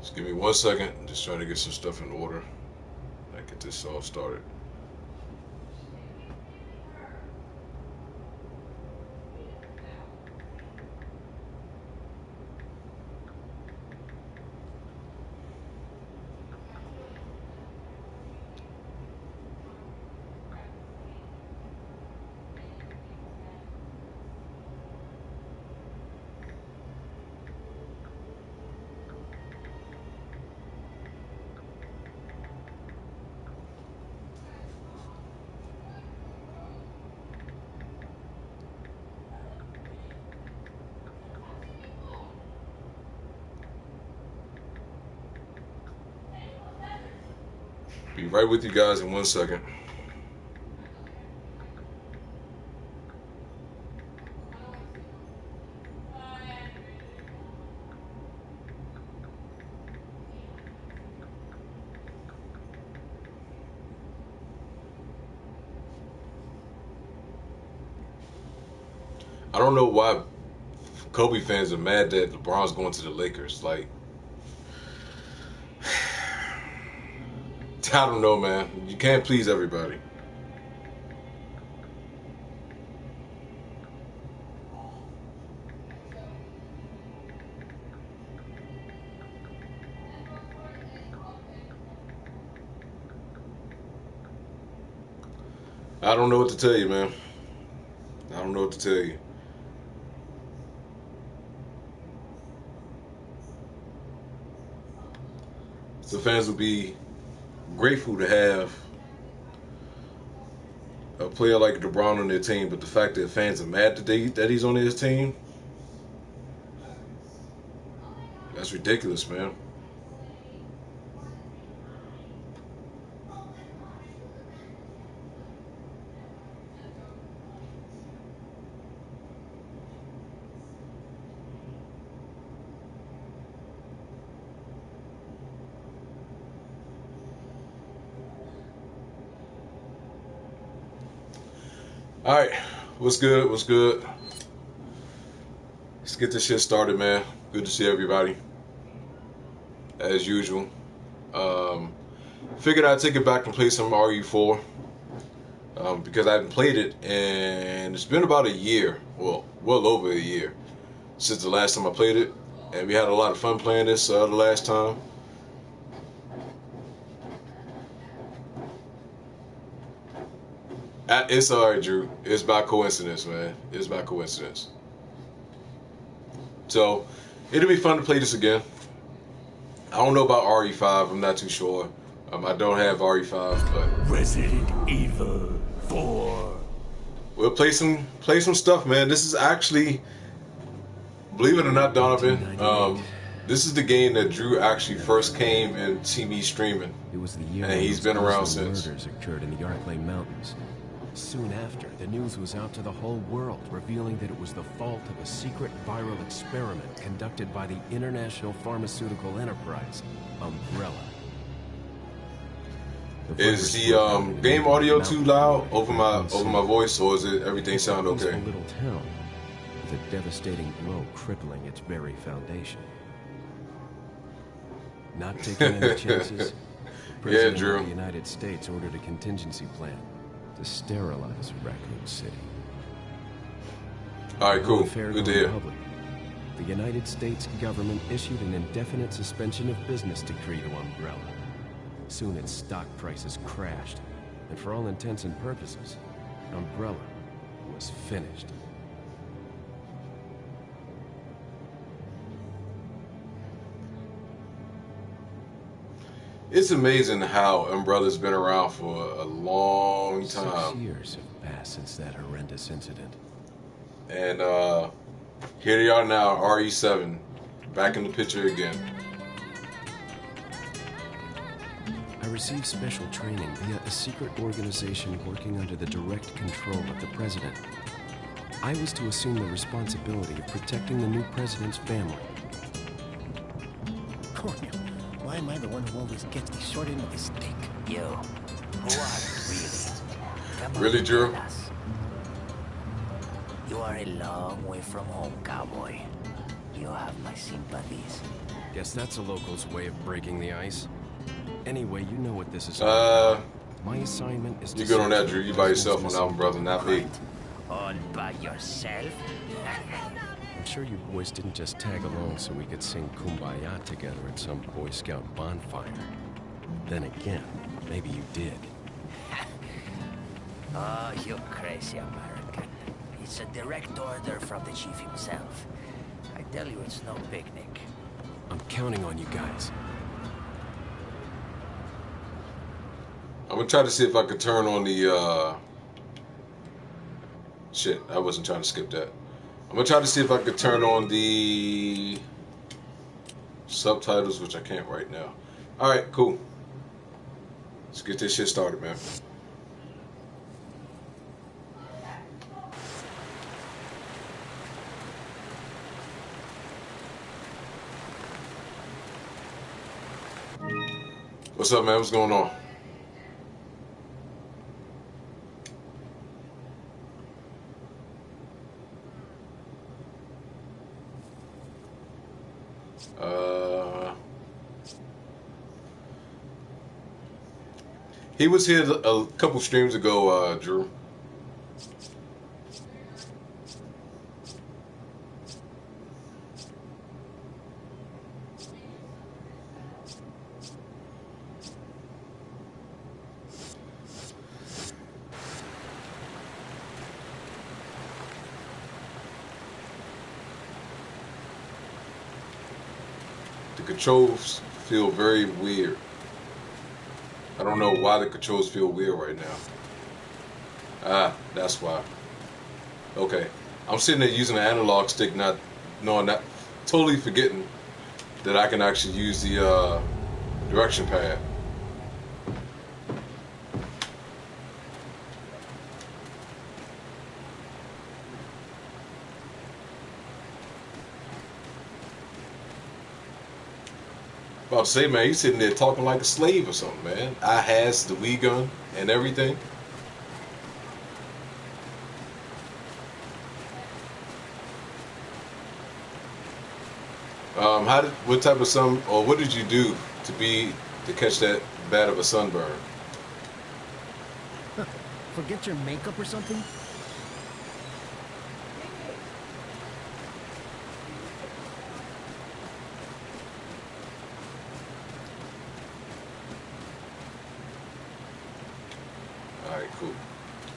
Just give me 1 second. I'm just trying to get some stuff in order. I get this all started. Be right with you guys in 1 second. I don't know why Kobe fans are mad that LeBron's going to the Lakers. Like, I don't know, man. You can't please everybody. I don't know what to tell you, man. I don't know what to tell you. So fans will be grateful to have a player like LeBron on their team, but the fact that fans are mad that he's on his team, that's ridiculous, man. All right, what's good? What's good? Let's get this shit started, man. Good to see everybody, as usual. Figured I'd take it back and play some RE4 because I hadn't played it, and it's been about a year, well over a year, since the last time I played it, and we had a lot of fun playing this the last time. It's alright, Drew. It's by coincidence, man. It's by coincidence. So, it'll be fun to play this again. I don't know about RE5. I'm not too sure. I don't have RE5, but Resident Evil 4. We'll play some stuff, man. This is actually, believe it or not, Donovan, this is the game that Drew actually first came and see me streaming. It was the year and he's been around since. Murders occurred in the Arklay Mountains. Soon after, the news was out to the whole world, revealing that it was the fault of a secret viral experiment conducted by the international pharmaceutical enterprise, Umbrella. Is the game audio too loud over my voice, or is it everything sound okay? A little town with a devastating blow crippling its very foundation. Not taking any chances, the President Drew. of the United States ordered a contingency plan to sterilize Raccoon City. All right, cool. Good to hear. The United States government issued an indefinite suspension of business decree to Umbrella. Soon its stock prices crashed, and for all intents and purposes, Umbrella was finished. It's amazing how Umbrella's been around for a long time. 6 years have passed since that horrendous incident. And here they are now, RE7, back in the picture again. I received special training via a secret organization working under the direct control of the president. I was to assume the responsibility of protecting the new president's family. Coño, why am I the one who always gets the short end of the stick? You, who are you really? Come on, Really, Drew? tell us. You are a long way from home, cowboy. You have my sympathies. Guess that's a local's way of breaking the ice. Anyway, you know what this is all about. My assignment is to You good on that, search Drew? for You by Desmond's yourself on that one, missing brother, not me. All by yourself? I'm sure you boys didn't just tag along so we could sing Kumbaya together at some Boy Scout bonfire. Then again, maybe you did. Oh, you crazy American. It's a direct order from the chief himself. I tell you, it's no picnic. I'm counting on you guys. I'm gonna try to see if I could turn on the shit, I wasn't trying to skip that. I'm gonna try to see if I could turn on the subtitles, which I can't right now. Alright, cool. Let's get this shit started, man. What's up, man? What's going on? He was here a couple streams ago, Drew. The controls feel very weird. I don't know why the controls feel weird right now. Ah, that's why. Okay. I'm sitting there using an analog stick, not totally forgetting that I can actually use the direction pad. About to say, man, he's sitting there talking like a slave or something, man. I has the Wii gun and everything. What type of what did you do to catch that bad of a sunburn? Forget your makeup or something? Alright, cool.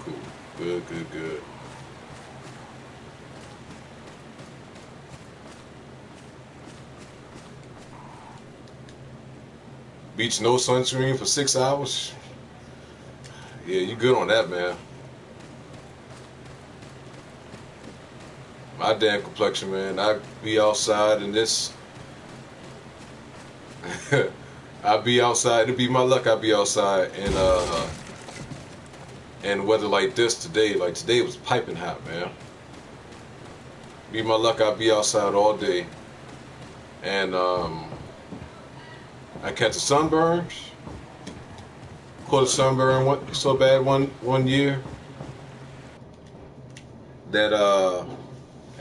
Cool. Good, good, good. Beach no sunscreen for 6 hours? Yeah, you good on that, man. My damn complexion, man. I be outside in this. I be outside. It'd be my luck. I be outside and weather like this today. Like today was piping hot, man. Be my luck. I'll be outside all day, and I catch a sunburn. Caught a sunburn so bad one year that I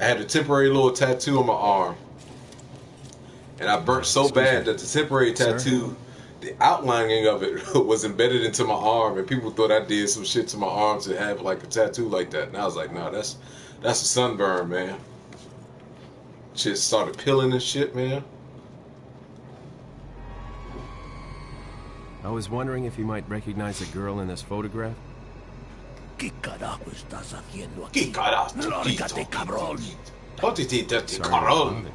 had a temporary little tattoo on my arm, and I burnt so bad that the temporary tattoo, the outlining of it was embedded into my arm, and people thought I did some shit to my arm to have like a tattoo like that. And I was like, nah, that's a sunburn, man. Shit started peeling and shit, man. I was wondering if you might recognize the girl in this photograph. ¿Qué carajo estás haciendo ¿Qué aquí? carajo? Lárgate, cabrón. Sorry, Sorry.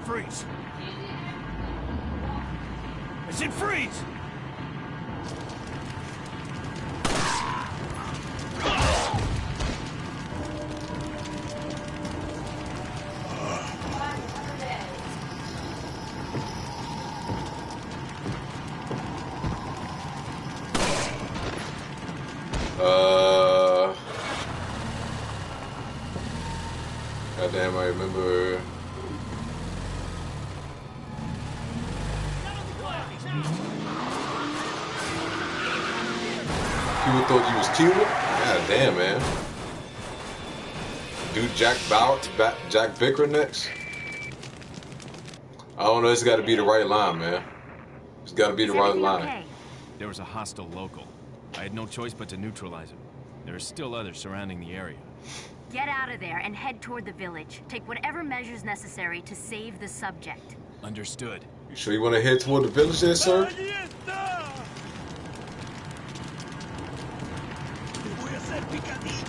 Freeze. I said freeze. Goddamn, I remember. People thought you was Cuban. God damn, man. Dude, Jack Bickler next? I don't know, it's gotta be the right line, man. It's gotta be the right line. Okay? There was a hostile local. I had no choice but to neutralize him. There are still others surrounding the area. Get out of there and head toward the village. Take whatever measures necessary to save the subject. Understood. You sure you wanna head toward the village there, sir? Allí está. Te voy a hacer picadillo.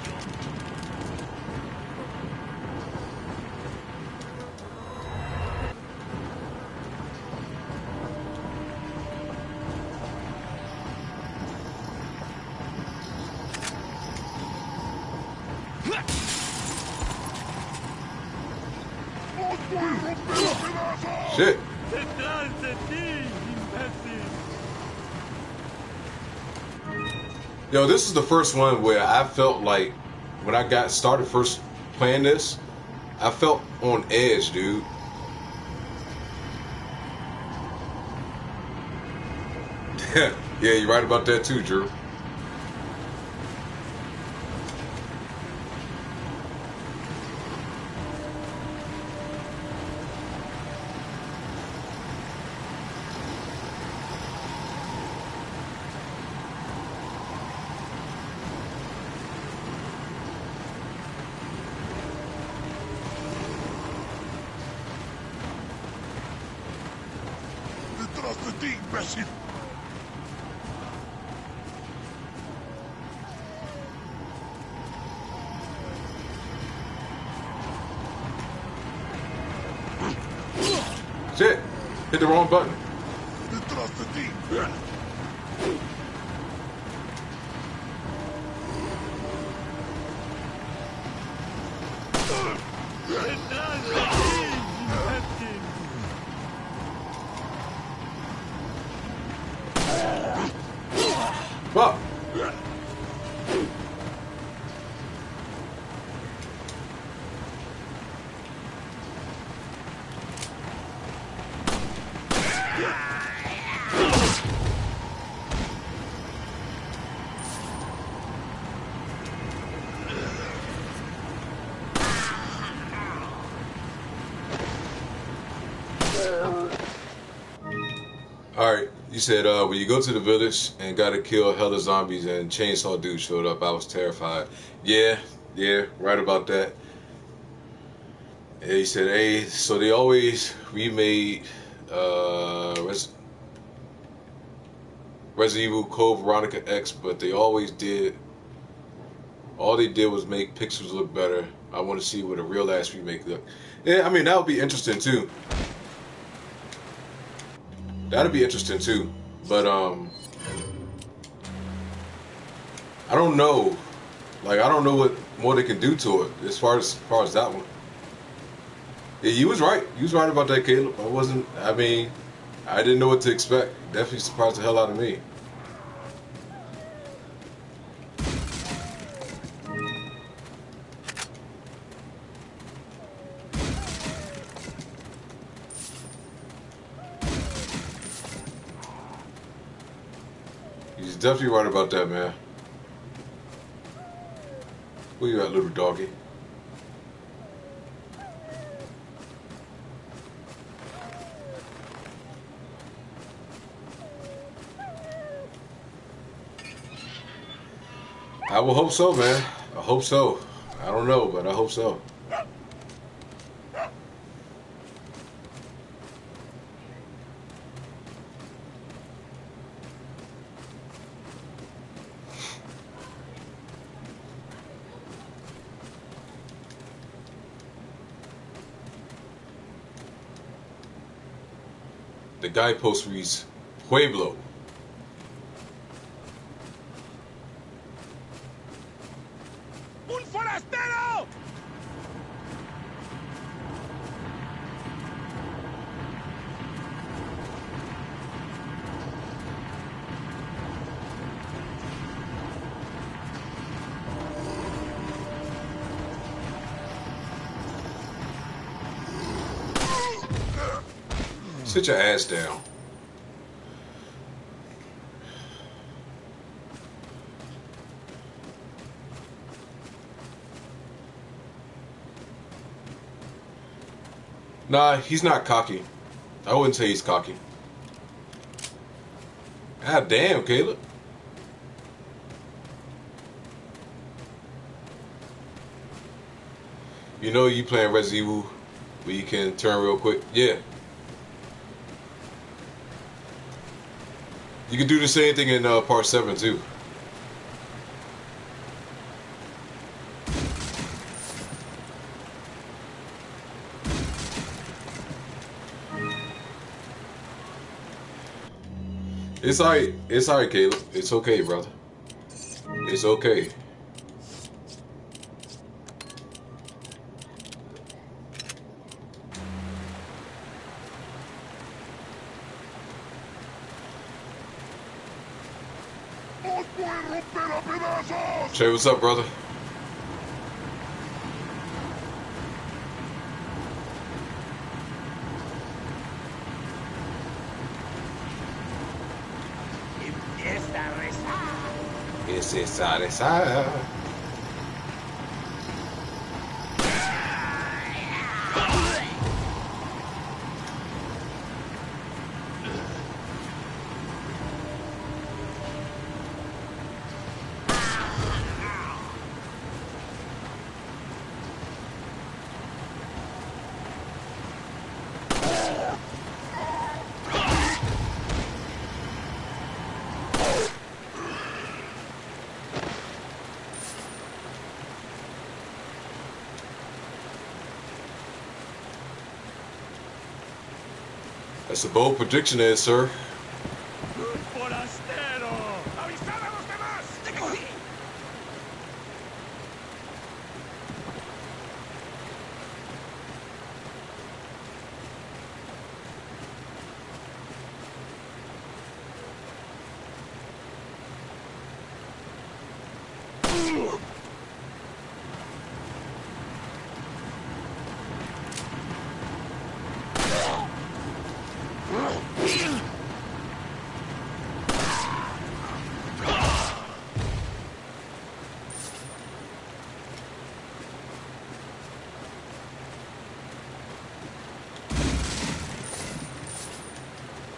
Shit. Detrás de ti, imbécil. Yo, this is the first one where I felt like, when I got started first playing this, I felt on edge, dude. Yeah, you're right about that too, Drew. Detrás de ti, imbécil. Shit, hit the wrong button. Detrás de ti. Detrás de ti, imbécil. Fuck. Alright, you said when you go to the village and gotta kill hella zombies and chainsaw dude showed up, I was terrified. Yeah, right about that. Yeah, he said, hey, so they always remade Resident Evil Code Veronica X, but they always did, all they did was make pixels look better. I want to see what a real ass remake look. Yeah, I mean, that would be interesting too. That'd be interesting too, but I don't know. Like, I don't know what more they can do to it as far as that one. Yeah, you was right. You was right about that, Caleb. I mean, I didn't know what to expect. Definitely surprised the hell out of me. He's definitely right about that, man. Where you at, little doggy? I will hope so, man. I hope so. I don't know, but I hope so. The guidepost reads Pueblo. ¡Un forastero! Sit your ass down. Nah, he's not cocky. I wouldn't say he's cocky. God damn, Caleb. You know you playing Resident Evil where you can turn real quick? Yeah. You can do the same thing in part 7 too. It's alright. It's alright, Caleb. It's okay, brother. It's okay. Trey, what's up, brother? It's inside, inside. That's a bold prediction there, sir. ¡Forastero! ¡Avisad a los demás! ¡Te cogí!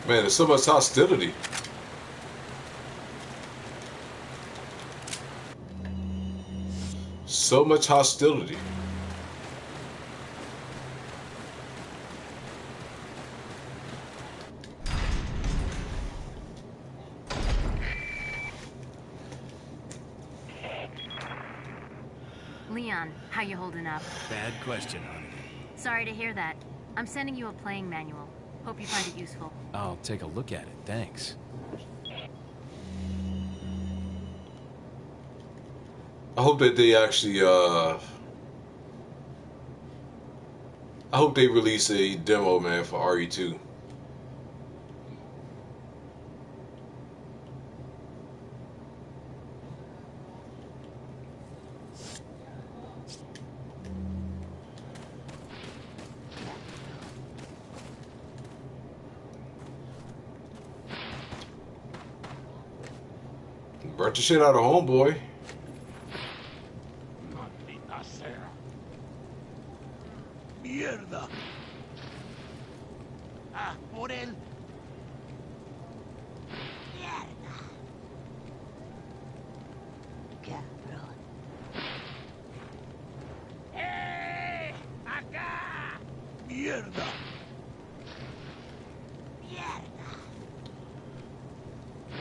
Man, there's so much hostility. So much hostility. Leon, how you holding up? Bad question, honey. Sorry to hear that. I'm sending you a playing manual. Hope you find it useful. I'll take a look at it, thanks. I hope that they actually, I hope they release a demo, man, for RE2. Burnt the shit out of Homeboy. ¡Maldita sea! ¡Mierda! ¡Ah, por él! ¡Mierda! ¡Cabrón! ¡Acá! ¡Mierda!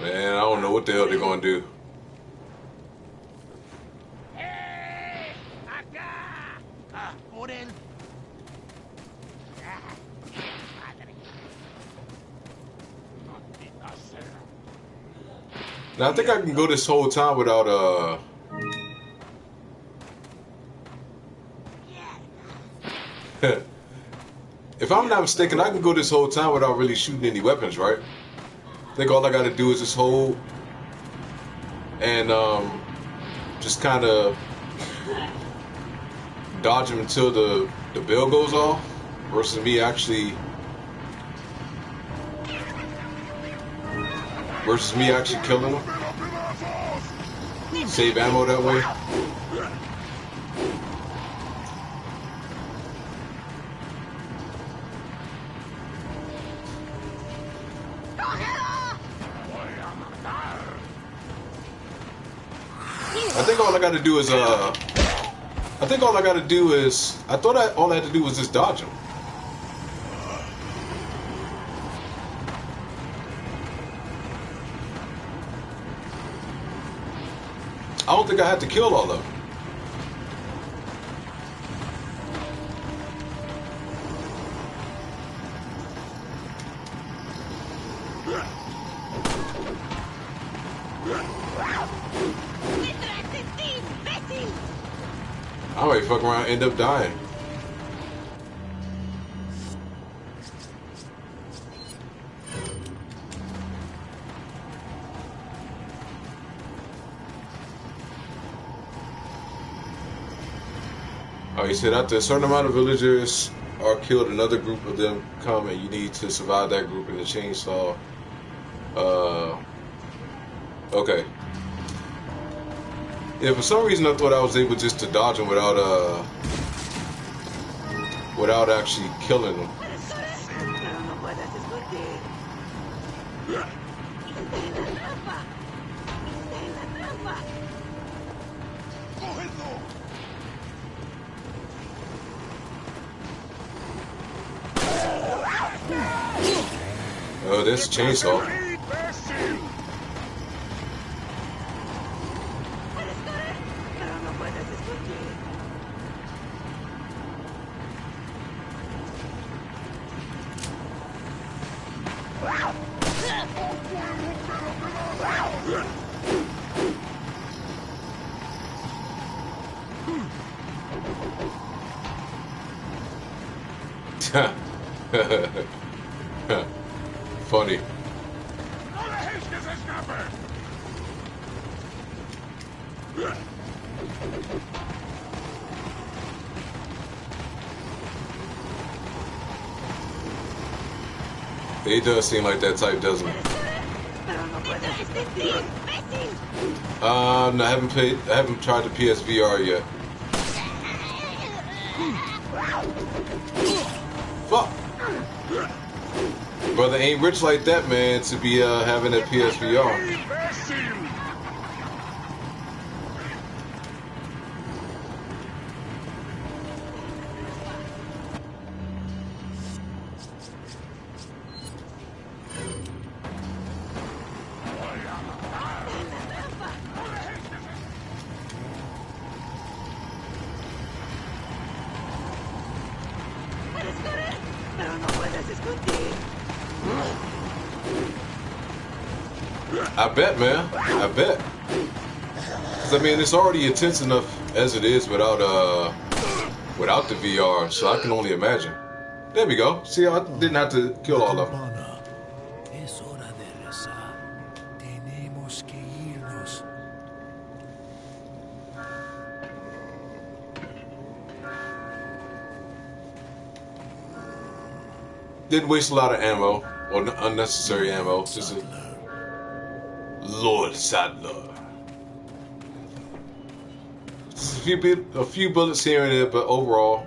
Man, I don't know what the hell they're gonna do. Now I think I can go this whole time without if I'm not mistaken, I can go this whole time without really shooting any weapons, right? I think all I gotta do is just hold and just kind of dodge him until the bell goes off, versus me actually killing him. Save ammo that way. I think all I gotta do is I thought all I had to do was just dodge him. I don't think I had to kill all of them. I might fuck around and end up dying. Oh, he said after a certain amount of villagers are killed, another group of them come, and you need to survive that group in the chainsaw. Okay. Yeah, for some reason I thought I was able just to dodge him without actually killing him. Oh, there's a chainsaw. Funny. It does seem like that type, doesn't it? No, I haven't tried the PSVR yet. Fuck! Brother ain't rich like that, man, to be having a PSVR. I bet, man. I bet. Cause I mean, it's already intense enough as it is without the VR, so I can only imagine. There we go. See, I didn't have to kill all of them. Didn't waste a lot of ammo or unnecessary ammo. Just a Lord Sadler. Just a few bullets here and there, but overall,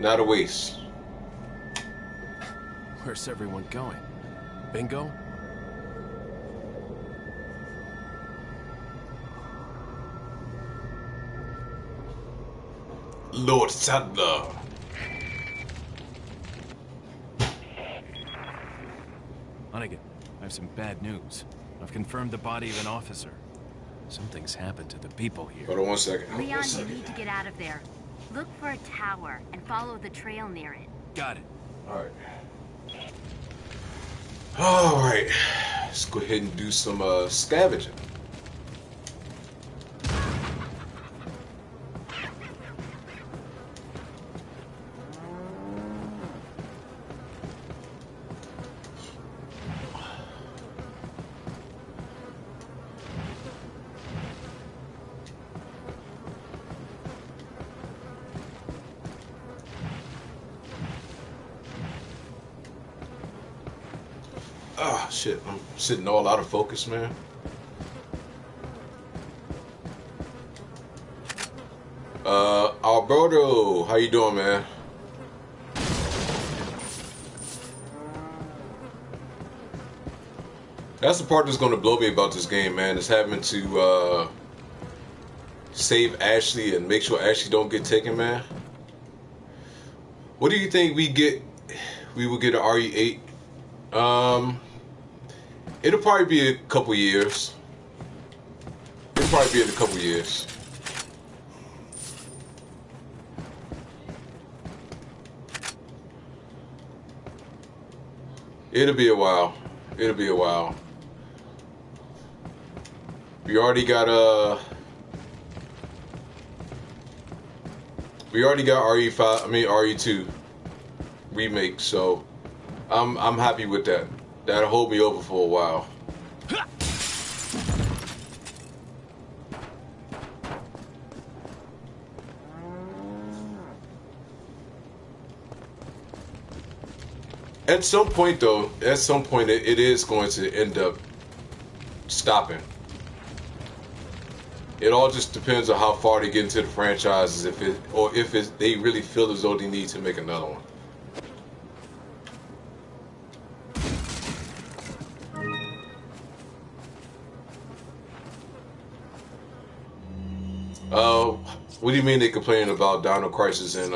not a waste. Where's everyone going? Bingo? Lord Sadler. Hunnigan, I have some bad news. I've confirmed the body of an officer. Something's happened to the people here. Hold on 1 second. Leon, you need to get out of there. Look for a tower and follow the trail near it. Got it. Alright. Alright. Let's go ahead and do some scavenging. Ah, shit. I'm sitting all out of focus, man. Alberto, how you doing, man? That's the part that's gonna blow me about this game, man. Is having to save Ashley and make sure Ashley don't get taken, man. What do you think we get? We will get an RE8. It'll probably be a couple years. It'll probably be in a couple years. It'll be a while. It'll be a while. We already got RE5. I mean RE2 remake. So I'm happy with that. That'll hold me over for a while. At some point, though, it is going to end up stopping. It all just depends on how far they get into the franchises, if they really feel as though they need to make another one. What do you mean they complaining about Dino Crisis and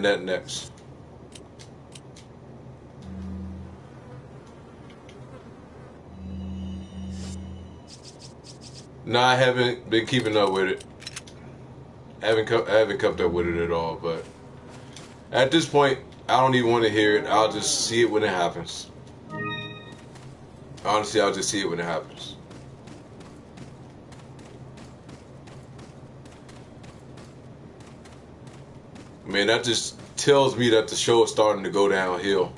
that next? No, I haven't been keeping up with it. I haven't kept up with it at all. But at this point, I don't even want to hear it. I'll just see it when it happens. Honestly, I'll just see it when it happens. Man, that just tells me that the show is starting to go downhill.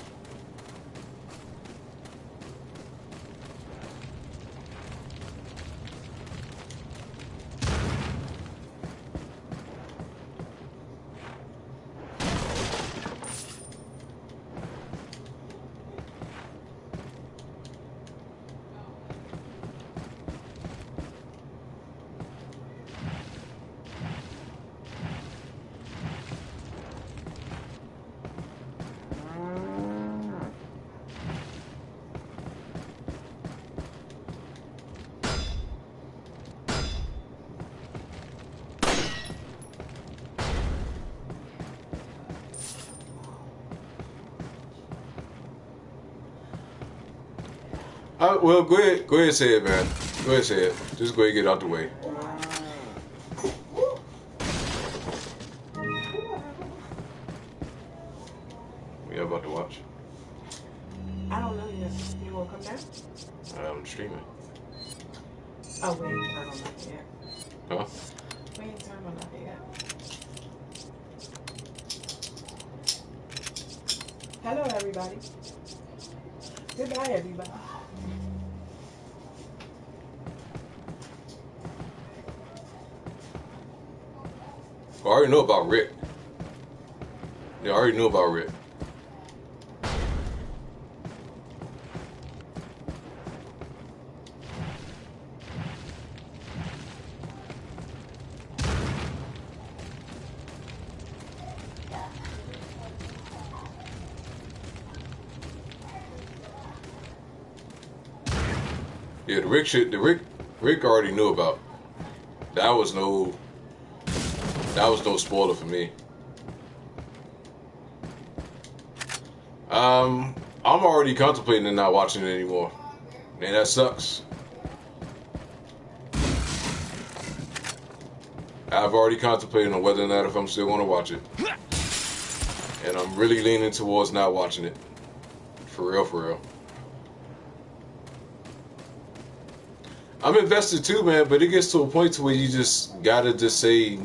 Well, go ahead and say it, man. Go ahead and say it. Just go ahead and get it out the way. We are about to watch. I don't know yet. You want to come down? I'm streaming. Oh, we ain't turned on nothing yet. Huh? We ain't turned on nothing yet. Hello, everybody. Goodbye, everybody. I already know about Rick. Yeah, I already know about Rick. Yeah, Rick already knew about. That was no spoiler for me. I'm already contemplating not watching it anymore. Man, that sucks. I've already contemplated on whether or not if I'm still going to watch it. And I'm really leaning towards not watching it. For real, for real. I'm invested too, man, but it gets to a point to where you just gotta just say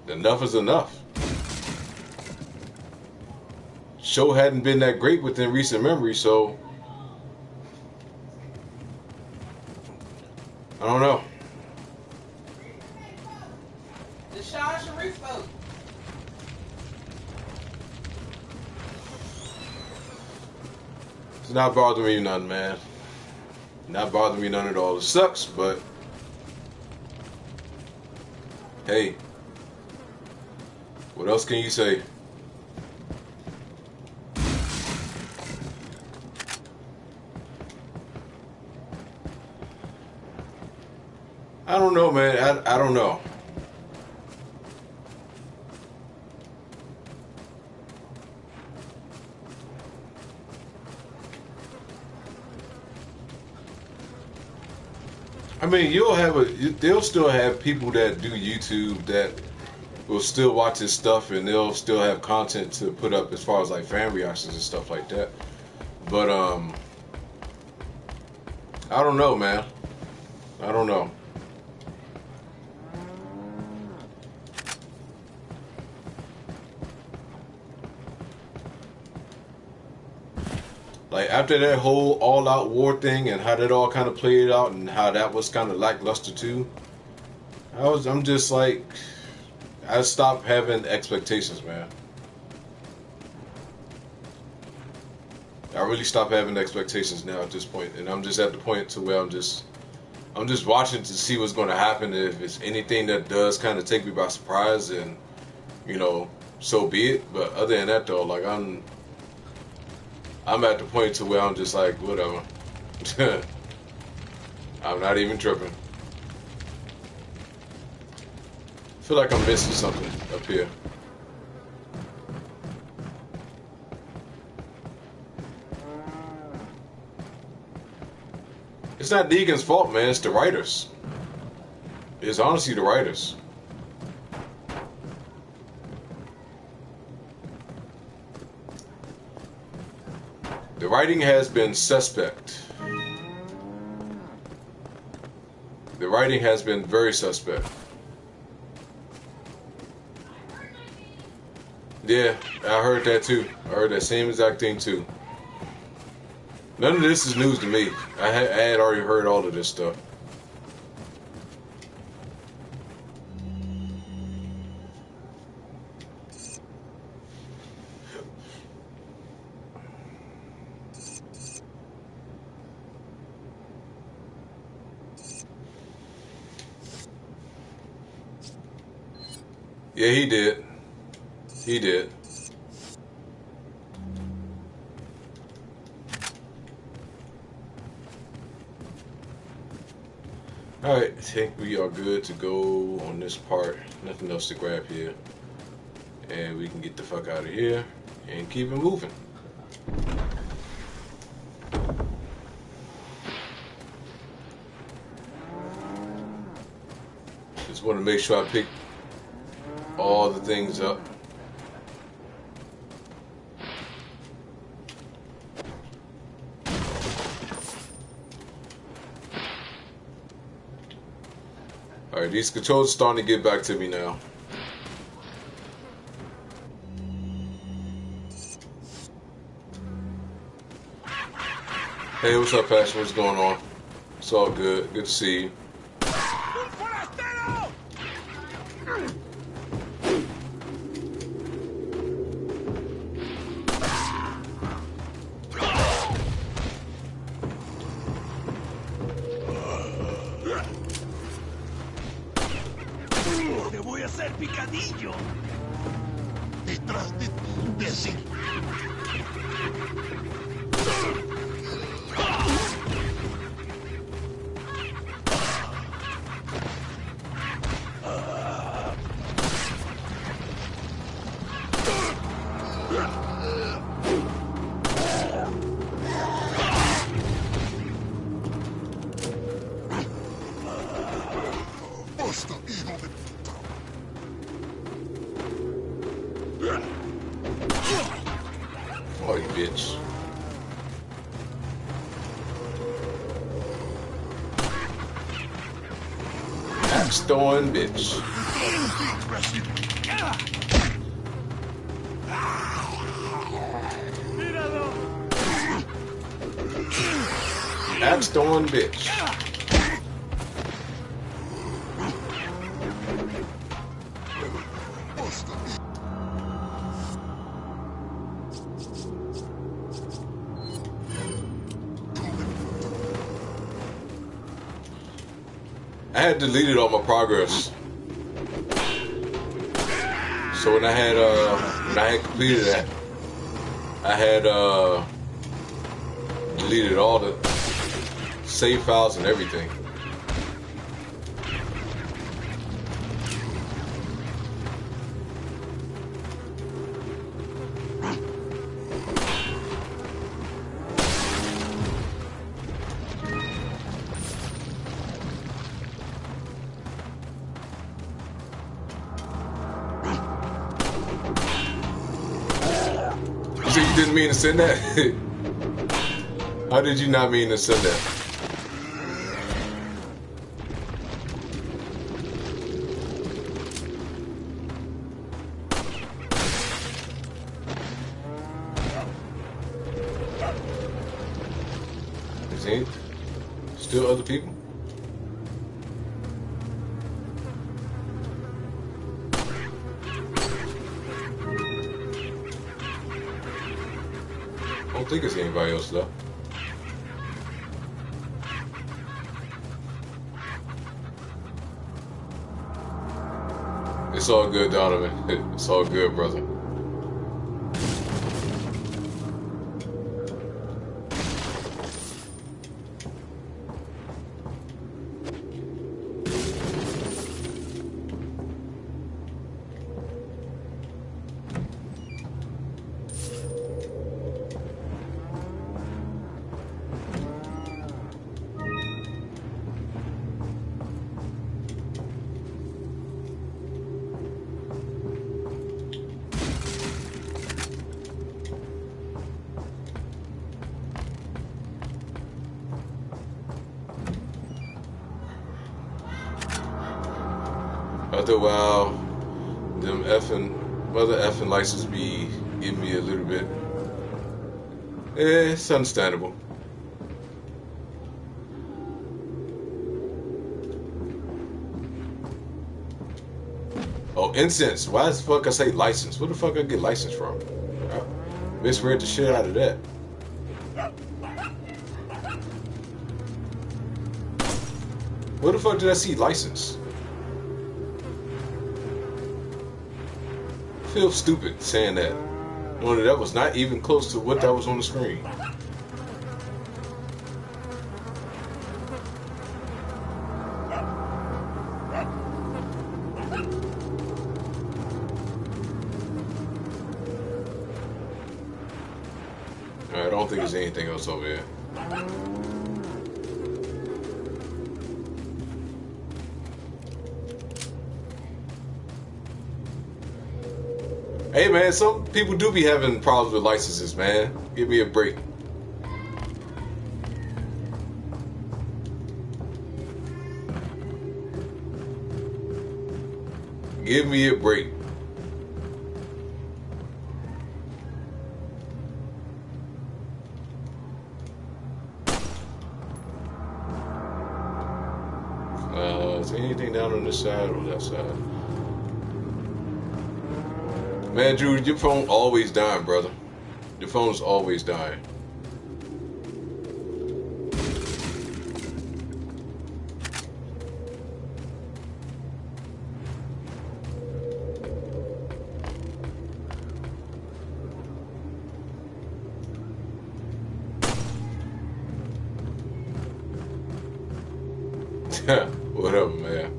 enough is enough. Show hadn't been that great within recent memory, so I don't know. The Shah Sharif vote. It's not bothering me none, man. Not bothering me none at all. It sucks, but hey, what else can you say? I don't know, man. I don't know. I mean, they'll still have people that do YouTube that will still watch his stuff, and they'll still have content to put up as far as like fan reactions and stuff like that. But I don't know, man. I don't know. Like after that whole all-out war thing and how that all kind of played out and how that was kind of lackluster too, I'm just like, I stopped having expectations, man. I really stopped having expectations now at this point, and I'm just at the point to where I'm just watching to see what's going to happen. If it's anything that does kind of take me by surprise, and you know, so be it. But other than that, though, like I'm at the point to where I'm just like, whatever. I'm not even tripping. I feel like I'm missing something up here. It's not Negan's fault, man. It's the writers. It's honestly the writers. The writing has been suspect. The writing has been very suspect. Yeah, I heard that too. I heard that same exact thing too. None of this is news to me. I had already heard all of this stuff. Yeah, he did. He did. Alright, I think we are good to go on this part. Nothing else to grab here. And we can get the fuck out of here and keep it moving. Just want to make sure I pick all the things up. Alright, these controls are starting to get back to me now. Hey, what's up, Passion? What's going on? It's all good. Good to see you. Te voy a hacer picadillo. Detrás de ti, imbécil. Oh, you bitch. Axe throwing bitch. Axe throwing bitch. I had deleted all my progress, so when I had completed that, I had deleted all the save files and everything. So you didn't mean to send that? How did you not mean to send that? Is there still other people? I don't think there's anybody else left. It's all good, Donovan. It's all good, brother. After a while, them mother effing license be giving me a little bit. It's understandable. Oh, incense. Why the fuck I say license? Where the fuck I get license from? I misread the shit out of that. Where the fuck did I see license? I feel stupid saying that. Knowing that was not even close to what that was on the screen. Alright, I don't think there's anything else over here. Hey man, some people do be having problems with licenses, man. Give me a break. Give me a break. Is there anything down on this side or that side? Man, Drew, your phone always dying, brother. Your phone's always dying. Whatever, man.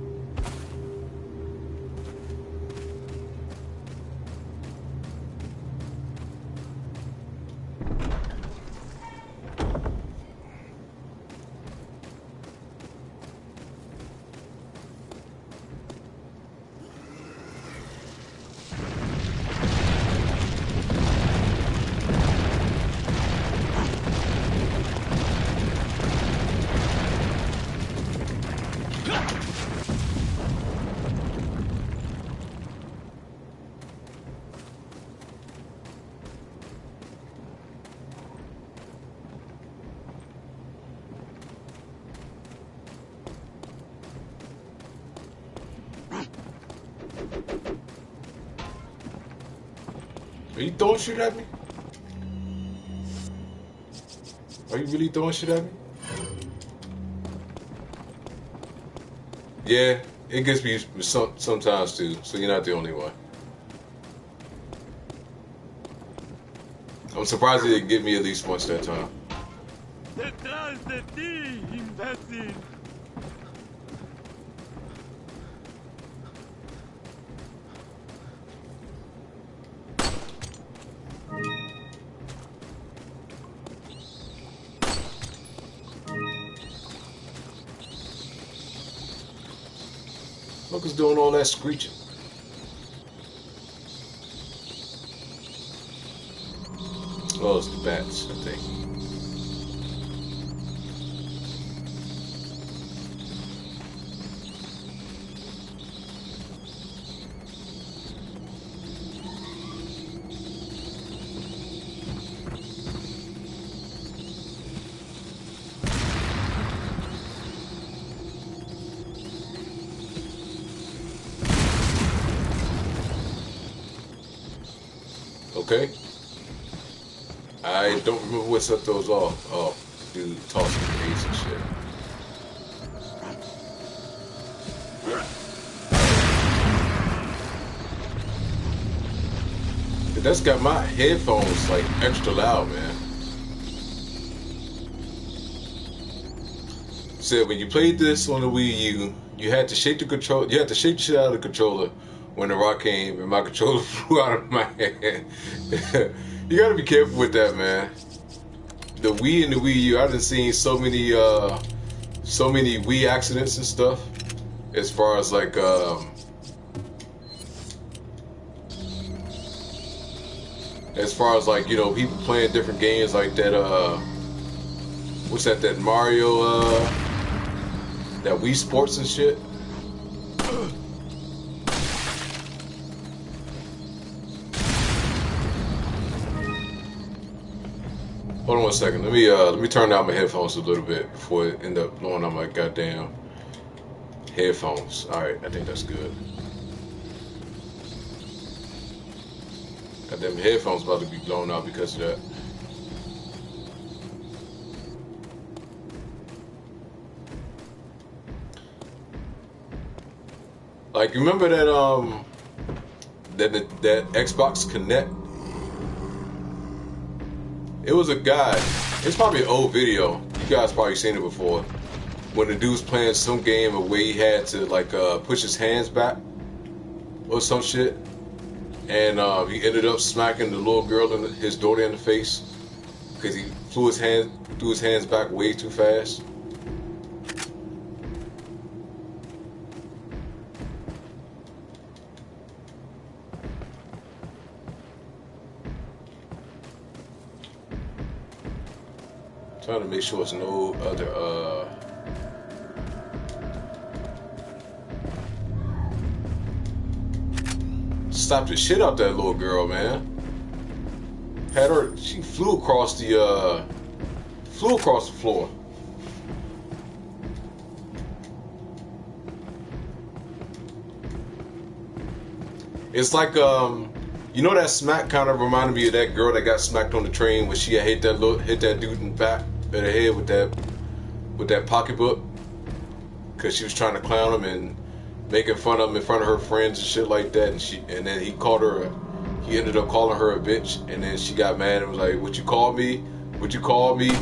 Are you throwing shit at me? Are you really throwing shit at me? Yeah, it gets me sometimes too, so you're not the only one. I'm surprised it didn't get me at least once that time. Detrás de ti, imbécil. Fuck is doing all that screeching? well as the bats, I think. Okay. I don't remember what set those off. Oh, dude, tossing grenades and shit. Dude, that's got my headphones like extra loud, man. Said when you played this on the Wii U, you had to shake the control. You had to shake the shit out of the controller when the rock came, and my controller flew out of my hand. You gotta be careful with that, man. The Wii and the Wii U, I've been seeing so many Wii accidents and stuff. As far as like, you know, people playing different games like that. What's that? That Mario, that Wii Sports and shit. Hold on one second. Let me turn down my headphones a little bit before it end up blowing out my goddamn headphones. All right, I think that's good. Goddamn headphones about to be blown out because of that. Like, remember that that Xbox Connect? It was a guy. It's probably an old video. You guys probably seen it before. When the dude's playing some game where he had to like push his hands back or some shit, and he ended up smacking the little girl and his daughter in the face because he threw his hands back way too fast. Trying to make sure it's no other Stop the shit out that little girl, man. Had her, she flew across the floor. It's like you know, that smack kind of reminded me of that girl that got smacked on the train when she had hit that dude in the back of the head with that pocketbook, because she was trying to clown him and making fun of him in front of her friends and shit like that, and then he ended up calling her a bitch, and then she got mad and was like, "What you call me? What you call me?"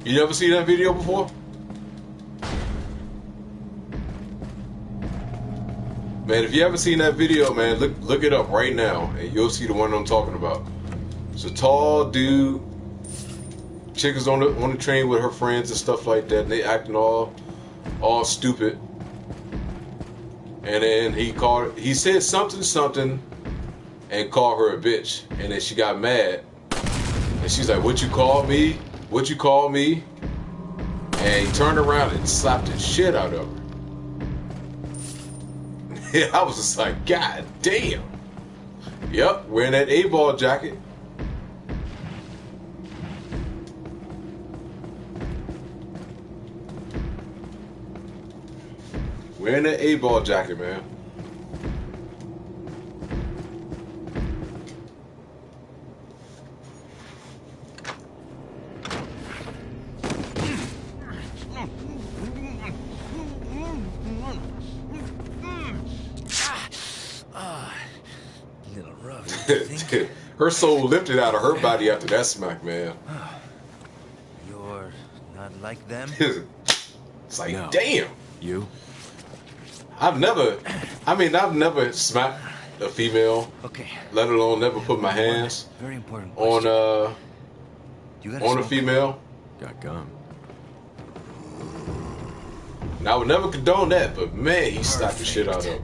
You never seen that video before? Man, if you haven't seen that video, man, look it up right now, and you'll see the one I'm talking about. It's a tall dude. Chick is on the train with her friends and stuff like that, and they acting all stupid. And then he said something, and called her a bitch, and then she got mad, and she's like, "What you call me? What you call me?" And he turned around and slapped the shit out of her. Yeah, I was just like, God damn. Yep, wearing that A-ball jacket. Wearing that A-ball jacket, man. Her soul lifted out of her body after that smack, man. You're not like them? It's like, no. Damn. You? I've never smacked a female. Okay. Let alone never put my hands very important on a female. Got gum. And I would never condone that, but man, he slapped the shit out of her.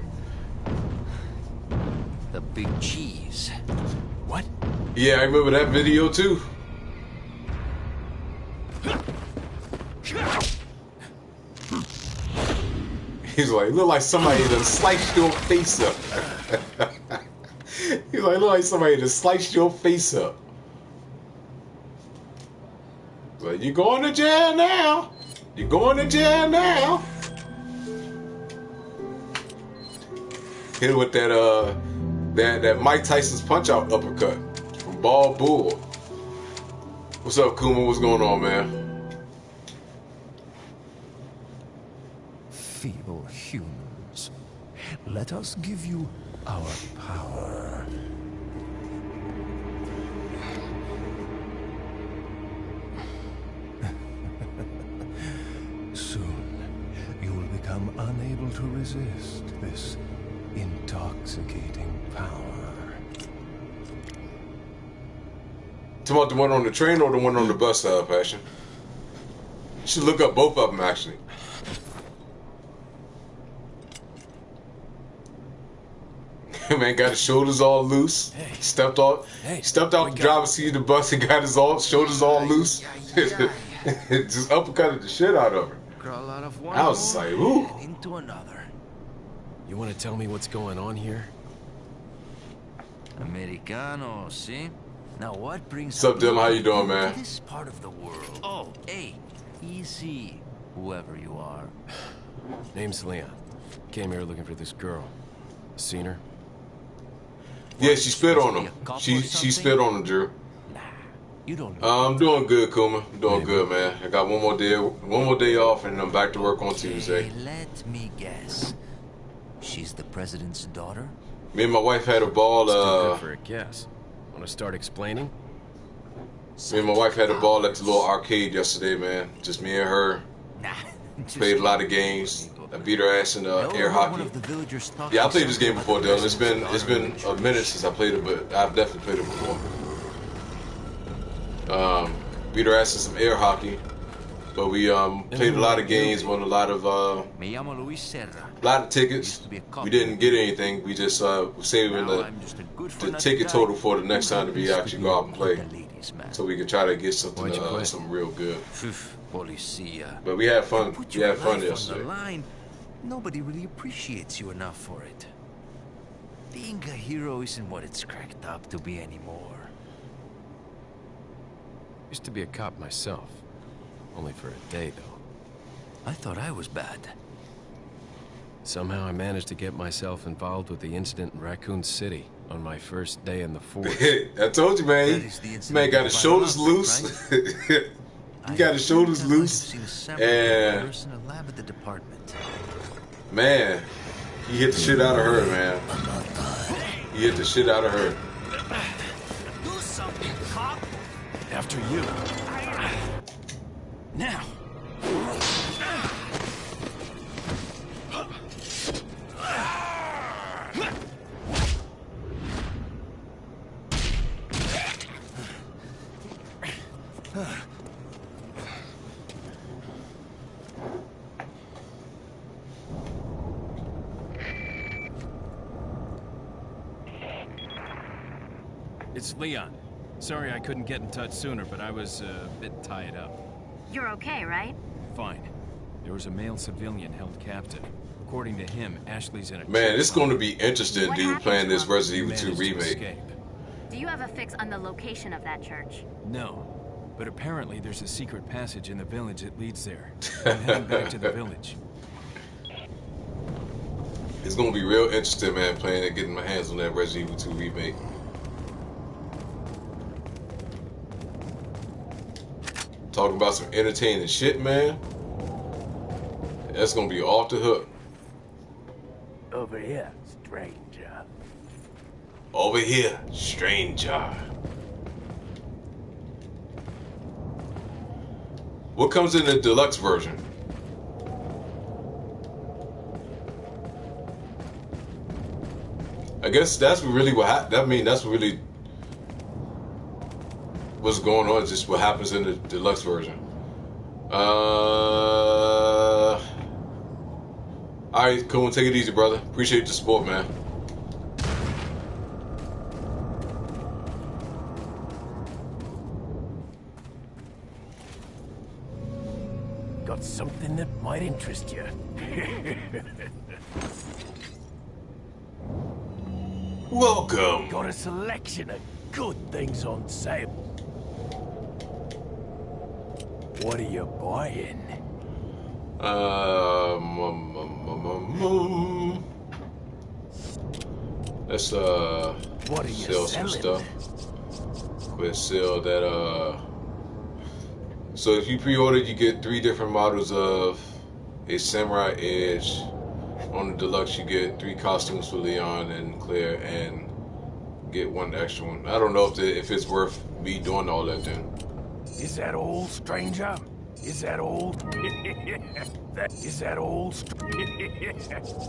big cheese. What? Yeah, I remember that video too. He's like, look like somebody done sliced your face up. He's like, look like somebody done sliced your face up. But you're going to jail now. You're going to jail now. Hit it with that Mike Tyson's punch out uppercut from Bald Bull. What's up, Kuma? What's going on, man? Feeble humans, let us give you our power. Soon, you will become unable to resist this intoxicating power. Talking about the one on the train or the one on the bus, Passion? You should look up both of them, actually. Man got his shoulders all loose. Hey. Stepped out the driver's seat of the bus and got his shoulders all loose. Just uppercutted the shit out of her. Crawl out of one I was hole like, ooh. and into another. You want to tell me what's going on here? Americano, see? Now what brings What's up, Dylan? How you doing, man? to this part of the world? Oh, hey, easy, whoever you are. Name's Leon. Came here looking for this girl. Seen her? Yeah, she spit on him. She spit on him, Drew. Nah, you don't know. I'm doing good, Kuma. I'm doing good, man. I got one more day off, and I'm back to work on Tuesday. Okay, let me guess. She's the president's daughter? Me and my wife had a ball. It's too good for a guess. Want to start explaining? Me and my wife had a ball at the little arcade yesterday, man. Just me and her. Nah. Played a lot of games. I beat her ass in air hockey. Yeah, I played this game before, Dylan. It's been a minute since I played it, but I've definitely played it before. Beat her ass in some air hockey, but we played a lot of games, won a lot of tickets. We didn't get anything. We just saving the ticket total for the next time that we actually go out and play, so we could try to get something something real good. But we had fun. We had fun yesterday. Nobody really appreciates you enough for it. Being a hero isn't what it's cracked up to be anymore. Used to be a cop myself. Only for a day, though. I thought I was bad. Somehow I managed to get myself involved with the incident in Raccoon City on my first day in the force. I told you, man. Man got his shoulders loose. He got his shoulders loose, and man, he hit the shit out of her, man. He hit the shit out of her. Do something, cop. After you. Now. It's Leon. Sorry I couldn't get in touch sooner, but I was a bit tied up. You're okay, right? Fine. There was a male civilian held captive. According to him, Ashley's in a... Man, it's going to be interesting, What dude, happened playing to this him? Resident Evil 2 Managed to remake. escape. Do you have a fix on the location of that church? No, but apparently there's a secret passage in the village that leads there. I'm heading back to the village. It's going to be real interesting, man, playing it, getting my hands on that Resident Evil 2 remake. Talking about some entertaining shit, man. That's going to be off the hook. Over here, stranger. Over here, stranger. What comes in the deluxe version? I guess that's really what happened. I mean, that's really what's going on. Just what happens in the deluxe version. All right, cool. Take it easy, brother. Appreciate the support, man. got something that might interest you. Welcome. Got a selection of good things on sale. What are you buying? Let's What are you sell some selling? stuff. Let's sell that so if you pre-order, you get 3 different models of a Samurai Edge. On the deluxe, you get 3 costumes for Leon and Claire, and get 1 extra one. I don't know if it's worth me doing all that then. Is that all, stranger? Is that all? Is that all?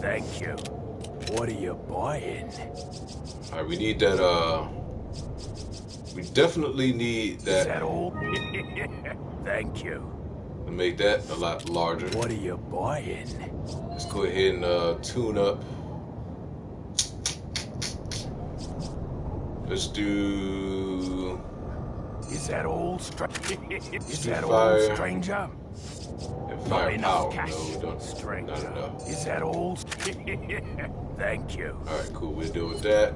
Thank you. What are you buying? Alright, we need that, we definitely need that. Is that all? Thank you. To make that a lot larger. What are you buying? Let's go ahead and tune up. Let's do. Is that all, Is that all, fire. stranger? And Not fire enough power. cash, No, we don't. stranger. Not enough. Is that all? Thank you. Alright, cool. We'll deal with that.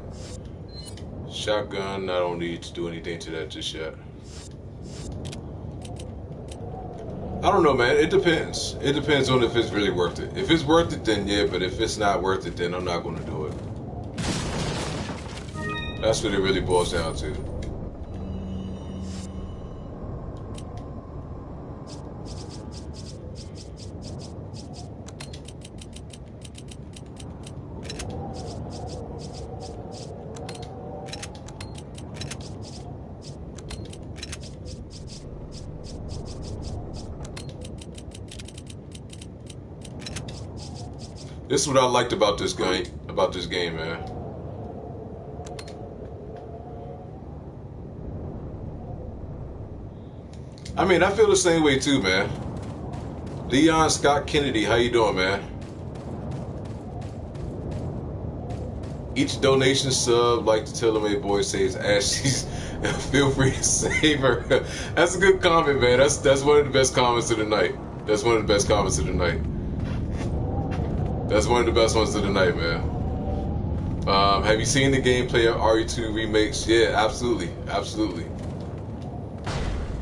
Shotgun, I don't need to do anything to that just yet. I don't know, man. It depends. It depends on if it's really worth it. If it's worth it, then yeah. But if it's not worth it, then I'm not going to do it. That's what it really boils down to. This is what I liked about this game. Man. I mean, I feel the same way too, man. Leon Scott Kennedy, how you doing, man? Each donation sub, like the Taylormadeboi says, Ashley's. Feel free to save her. That's a good comment, man. That's one of the best comments of the night. That's one of the best comments of the night. That's one of the best ones of the night, man. Have you seen the gameplay of RE2 remakes? Yeah, absolutely, absolutely.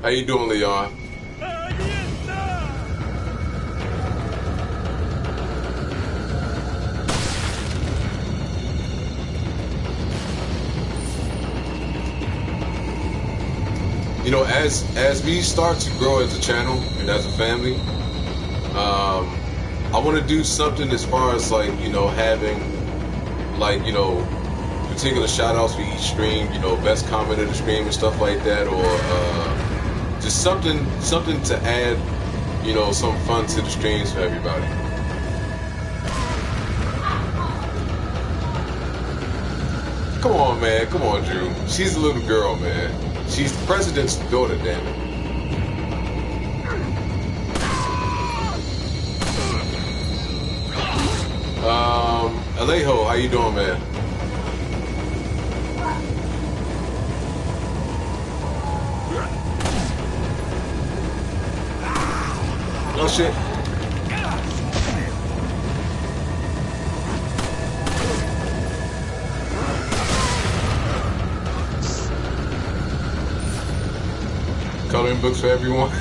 How you doing, Leon? You know, as we start to grow as a channel and as a family, I want to do something as far as like, you know, having like, you know, particular shout outs for each stream, you know, best comment of the stream and stuff like that, or just something to add, you know, some fun to the streams for everybody. Come on, man. Come on, Drew. She's a little girl, man. She's the president's daughter, damn it. Alejo, how you doing, man? Oh shit. Coloring books for everyone.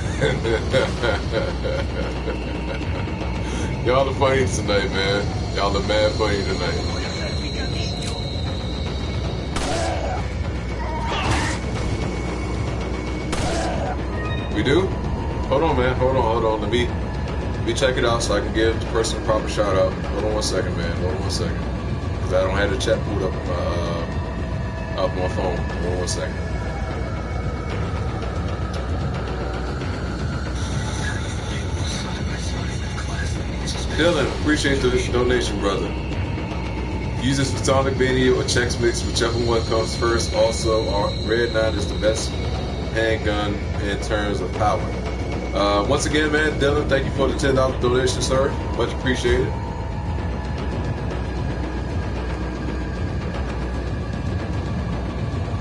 Y'all are funny tonight, man. Y'all are mad funny tonight. We do? Hold on, man. Hold on. Let me check it out so I can give the person a proper shout out. Hold on 1 second, man. Hold on 1 second. Because I don't have the chat pulled up on my phone. Hold on 1 second. Dylan, appreciate the donation, brother. Use this for Sonic Mania or Chex Mix, whichever one comes first. Also, our Red 9 is the best handgun in terms of power. Once again, man, Dylan, thank you for the $10 donation, sir. Much appreciated.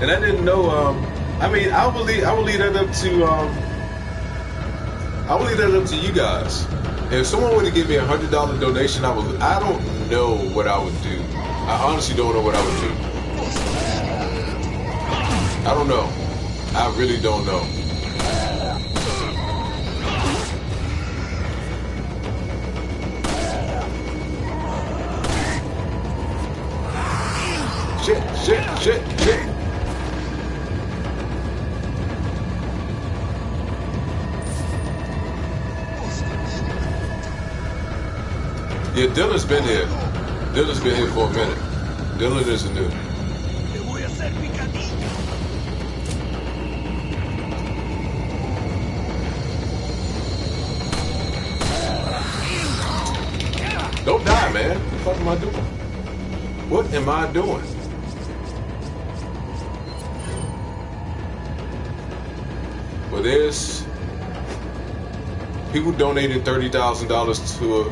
And I didn't know. I mean, I will leave that up to I will leave that up to you guys. If someone were to give me $100 donation, I don't know what I would do. I honestly don't know what I would do. I don't know. I really don't know. Shit. Yeah, Dylan's been here. Dylan's been here for a minute. Dylan isn't new. Te voy a hacer picadillo. Don't die, man. What the fuck am I doing? What am I doing? Well, there's people donated $30,000 to a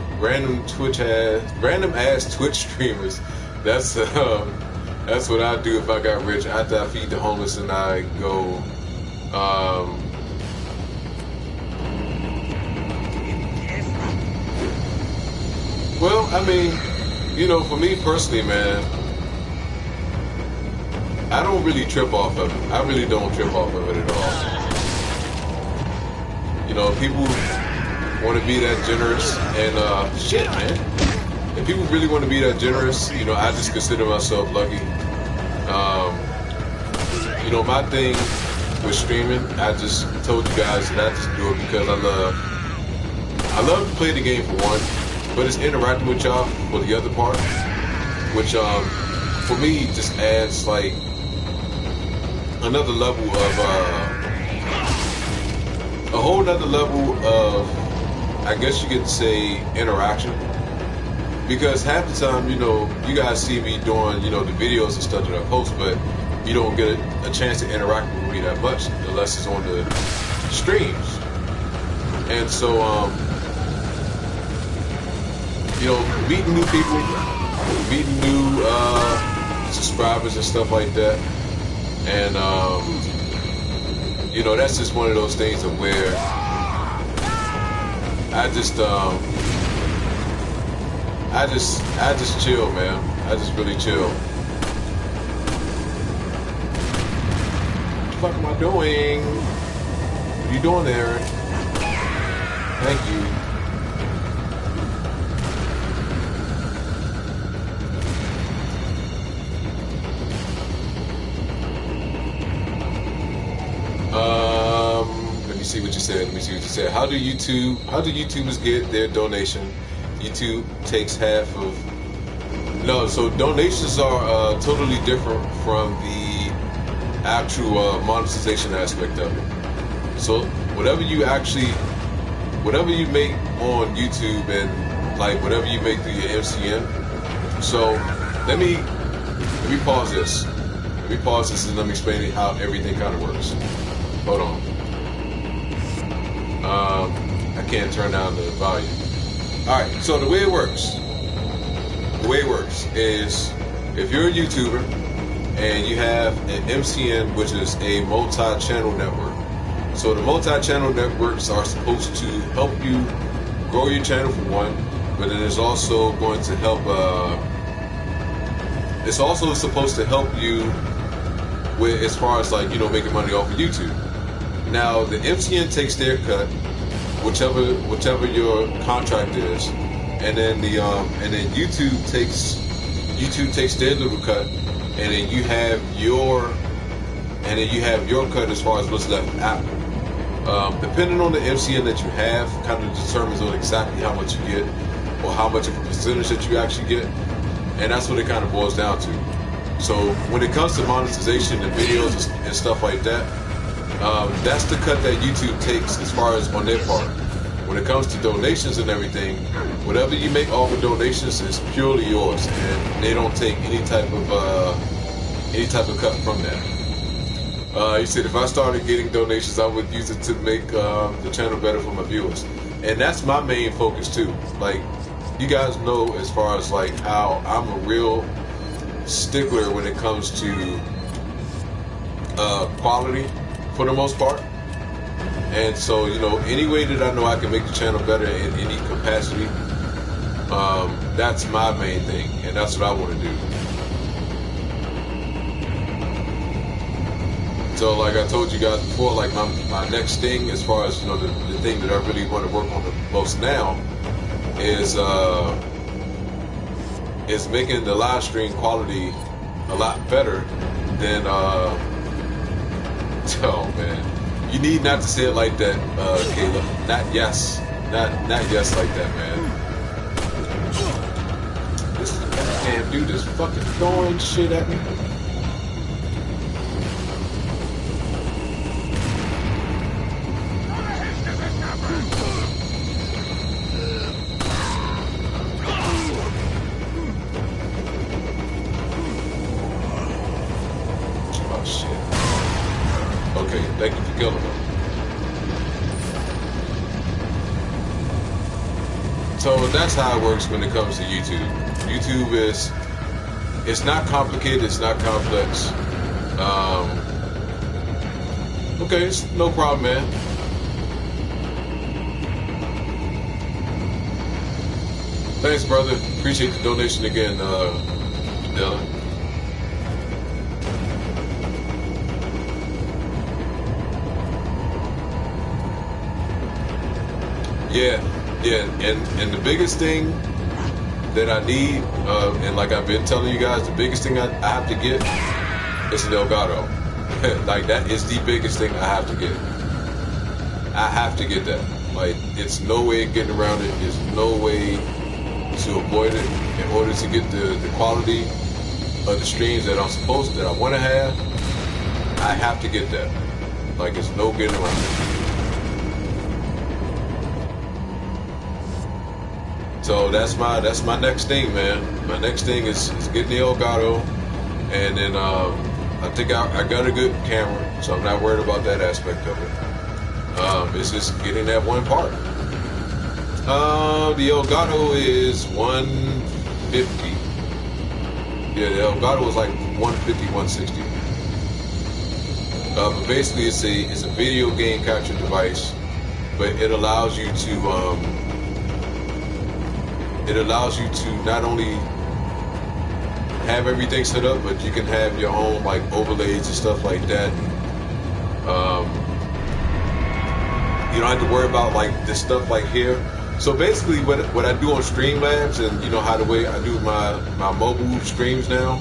random ass Twitch streamers. That's what I do if I got rich. After I feed the homeless and I go, well, I mean, you know, for me personally, man, I don't really trip off of it. I really don't trip off of it at all. You know, people want to be that generous, and shit, man. If people really want to be that generous, you know, I just consider myself lucky. You know, my thing with streaming, I just told you guys that I just do it because I love to play the game for one, but it's interacting with y'all for the other part, which for me just adds like another level of a whole nother level of, I guess you could say, interaction. Because half the time, you know, you guys see me doing, you know, the videos and stuff that I post, but you don't get a chance to interact with me that much unless it's on the streams. And so, you know, meeting new people, meeting new subscribers and stuff like that, and you know, that's just one of those things of where I just chill, man. I just really chill. What the fuck am I doing? What are you doing there? Thank you. Let me see what you said. How do YouTubers get their donation? YouTube takes half of. No, so donations are totally different from the actual monetization aspect of it. So whatever you make on YouTube and like whatever you make through your MCN. So let me pause this. Let me pause this and let me explain how everything kind of works. Hold on. I can't turn down the volume. Alright, so the way it works is if you're a YouTuber and you have an MCN, which is a multi-channel network. So the multi-channel networks are supposed to help you grow your channel for one, but it is also going to help, it's also supposed to help you with, as far as like, you know, making money off of YouTube. Now the MCN takes their cut, whichever your contract is, and then YouTube takes their little cut, and then you have your cut as far as what's left after. Depending on the MCN that you have, kind of determines on exactly how much you get, or how much of a percentage that you actually get, and that's what it kind of boils down to. So when it comes to monetization and videos and stuff like that, that's the cut that YouTube takes as far as on their part. When it comes to donations and everything, whatever you make off of donations is purely yours, and they don't take any type of cut from that. He said if I started getting donations, I would use it to make the channel better for my viewers, and that's my main focus too. Like, you guys know, as far as like how I'm a real stickler when it comes to quality for the most part, And so, you know, any way that I know I can make the channel better in any capacity, that's my main thing, and that's what I want to do. So like I told you guys before, like my next thing, as far as, you know, the thing that I really want to work on the most now is making the live stream quality a lot better than oh man, you need not to say it like that, Caleb. Not yes like that, man. This damn dude is fucking throwing shit at me. Thank you for killing them. So that's how it works when it comes to YouTube. YouTube it's not complicated, it's not complex. Okay, it's no problem, man. Thanks, brother. Appreciate the donation again, Dylan. Yeah, and the biggest thing that I need, and like I've been telling you guys, the biggest thing I have to get is an Elgato. Like, that is the biggest thing I have to get. I have to get that. Like, it's no way of getting around it. There's no way to avoid it. In order to get the quality of the streams that I want to have, I have to get that. Like, it's no getting around it. So that's my next thing, man. My next thing is getting the Elgato, and then I think I got a good camera, so I'm not worried about that aspect of it. It's just getting that one part. The Elgato is 150. Yeah, the Elgato is like 150, 160. But basically, it's a video game capture device, but it allows you to not only have everything set up, but you can have your own like overlays and stuff like that. You don't have to worry about like this stuff like here. So basically, what I do on Streamlabs, and you know how the way I do my mobile streams now,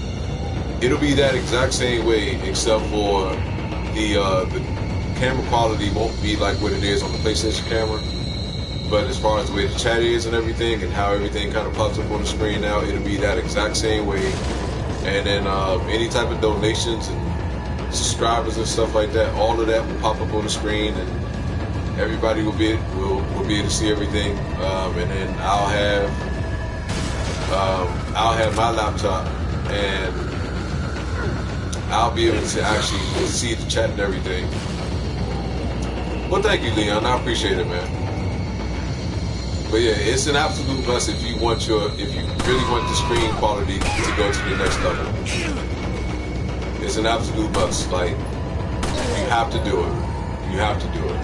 it'll be that exact same way, except for the camera quality won't be like what it is on the PlayStation camera. But as far as the way the chat is and everything, and how everything kind of pops up on the screen now, it'll be that exact same way. And then any type of donations and subscribers and stuff like that, all of that will pop up on the screen, and everybody will be able to see everything. And then I'll have my laptop, and I'll be able to actually see the chat and everything. Well, thank you, Leon. I appreciate it, man. But yeah, it's an absolute plus if you really want the screen quality to go to the next level. It's an absolute must. Like, you have to do it. You have to do it.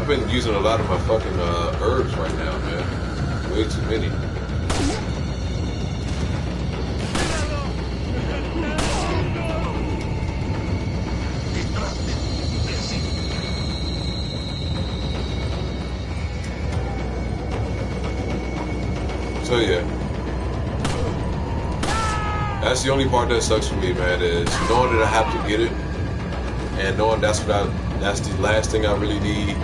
I've been using a lot of my fucking herbs right now, man. Way too many. So yeah, that's the only part that sucks for me, man, is knowing that I have to get it, and knowing that's the last thing I really need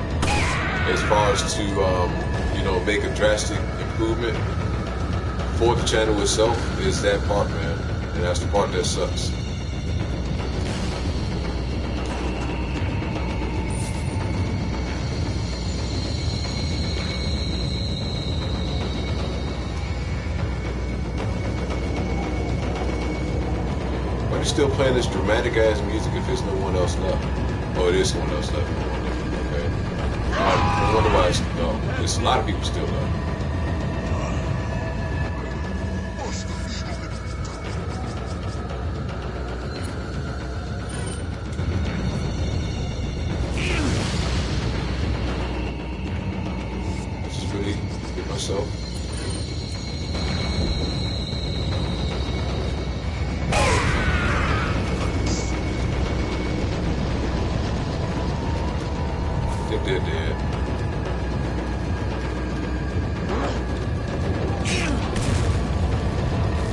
as far as to you know, make a drastic improvement for the channel itself, is that part, man, and that's the part that sucks. Still playing this dramatic ass music if there's no one else left. Oh, it is someone else left. Okay. I wonder why it's no. There's a lot of people still left. myself. I think they're dead.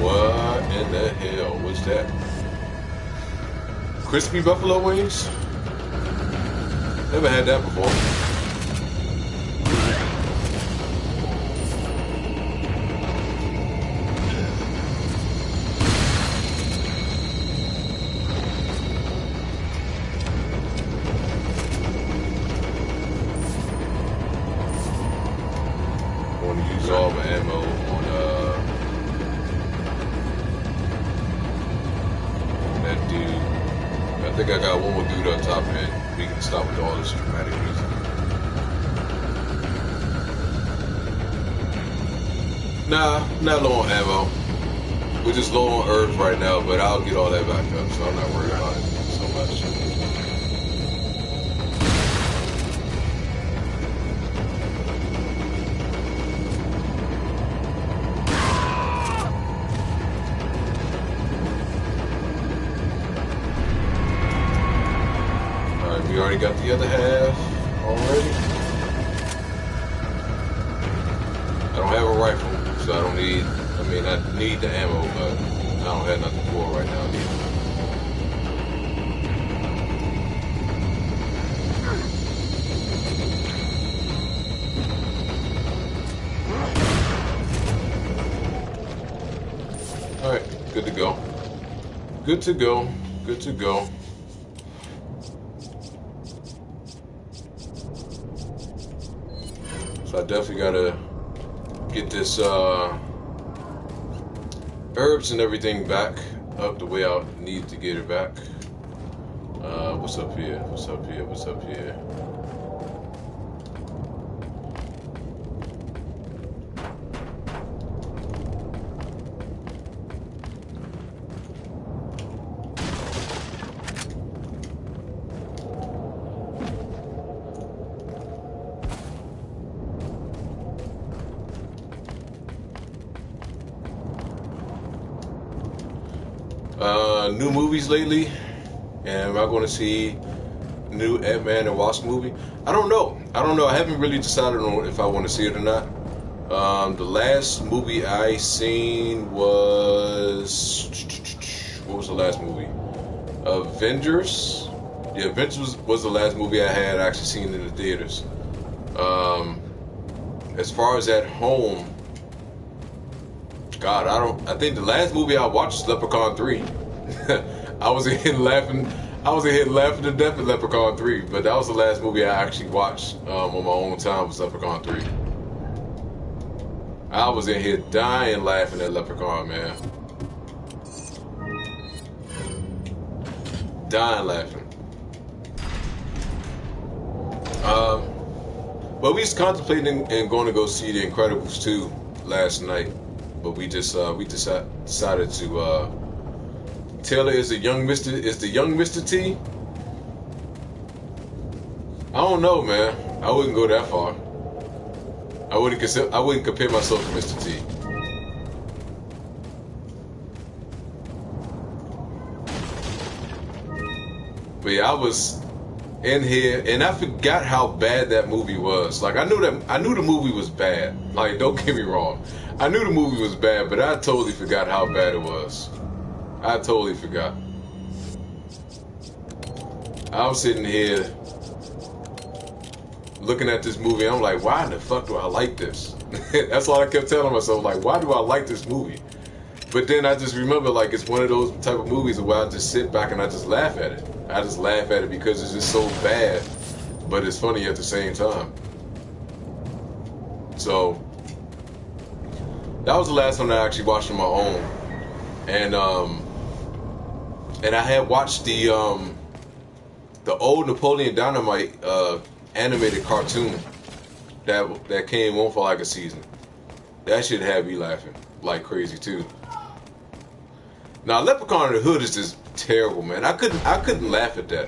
What in the hell was that? Crispy buffalo wings? Never had that before. I want to use all my ammo on that dude. I think I got one more dude on top, and we can stop with all this dramatic music. Nah, not low on ammo. We're just low on herbs right now, but I'll get all that back up, so I'm not worried about it so much. Alright, we already got the other half already. I don't have a rifle, so I don't need, I need the ammo, but I don't have nothing for it right now either. Alright, good to go. Good to go. Good to go. So I definitely gotta get this herbs and everything back up the way I need to get it back. What's up here? What's up here? What's up here? New movies lately, and am I going to see new Ant-Man and Wasp movie? I don't know. I haven't really decided on if I want to see it or not. The last movie I seen was, what was the last movie? Avengers. Yeah, Avengers was the last movie I had actually seen in the theaters. As far as at home, God, I think the last movie I watched was Leprechaun 3. I was in here laughing to death at Leprechaun 3, but that was the last movie I actually watched on my own time, was Leprechaun 3. I was in here dying laughing at Leprechaun, man. Dying laughing. But we was contemplating and going to go see The Incredibles 2 last night, but we decided to Taylor is the young Mr. T. I don't know, man. I wouldn't go that far. I wouldn't compare myself to Mr. T. But yeah, I was in here and I forgot how bad that movie was. Like I knew the movie was bad. Like, don't get me wrong. I knew the movie was bad, but I totally forgot how bad it was. I totally forgot. I was sitting here looking at this movie. I'm like, why in the fuck do I like this? That's all I kept telling myself. Like, why do I like this movie? But then I just remember, like, it's one of those type of movies where I just sit back and I just laugh at it. I just laugh at it because it's just so bad, but it's funny at the same time. So that was the last time I actually watched on my own, and I had watched the old Napoleon Dynamite animated cartoon that came on for like a season. That shit had me laughing like crazy too. Now Leprechaun in the Hood is just terrible, man. I couldn't laugh at that.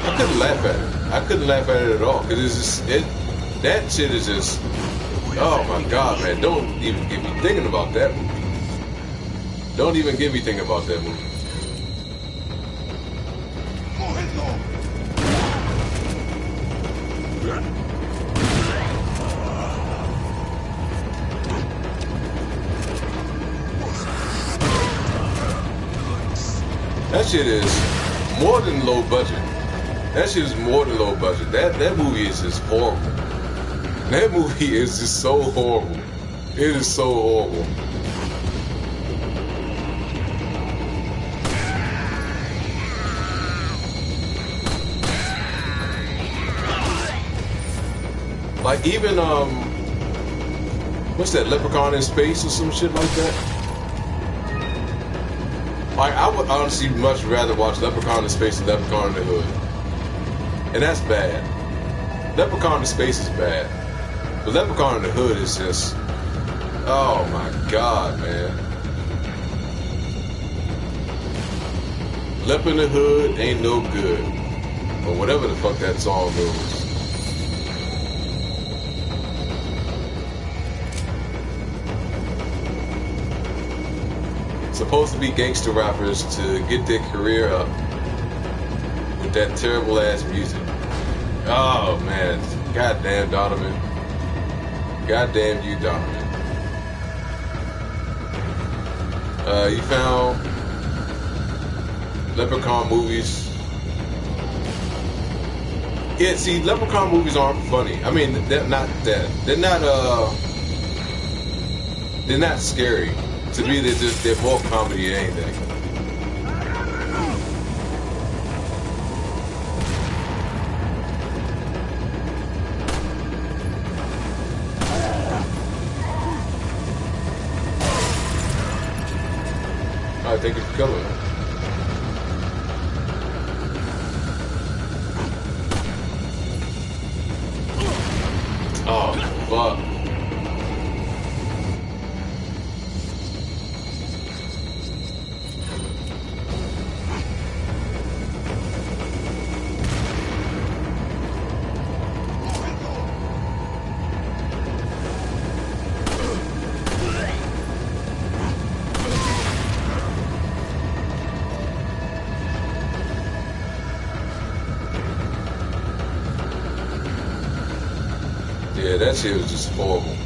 I couldn't laugh at it. I couldn't laugh at it at all because it's just that shit is just, oh my god, man! Don't even get me thinking about that movie. Don't even get me thinking about that movie. That shit is more than low budget. That shit is more than low budget. That movie is just horrible. That movie is just so horrible. It is so horrible. Like even what's that, Leprechaun in Space or some shit like that? Like I would honestly much rather watch Leprechaun in Space than Leprechaun in the Hood. And that's bad. Leprechaun in Space is bad. But Leprechaun in the Hood is just, oh my god, man. Lep in the Hood ain't no good. Or whatever the fuck that song goes. Supposed to be gangster rappers to get their career up with that terrible ass music. Oh man, goddamn Donovan. Goddamn you, Donovan. You found Leprechaun movies. Yeah, see, Leprechaun movies aren't funny. I mean, they're not that. They're not scary. To me, they're more comedy than anything. I think it's coming. Oh, fuck. Yeah, that shit was just horrible.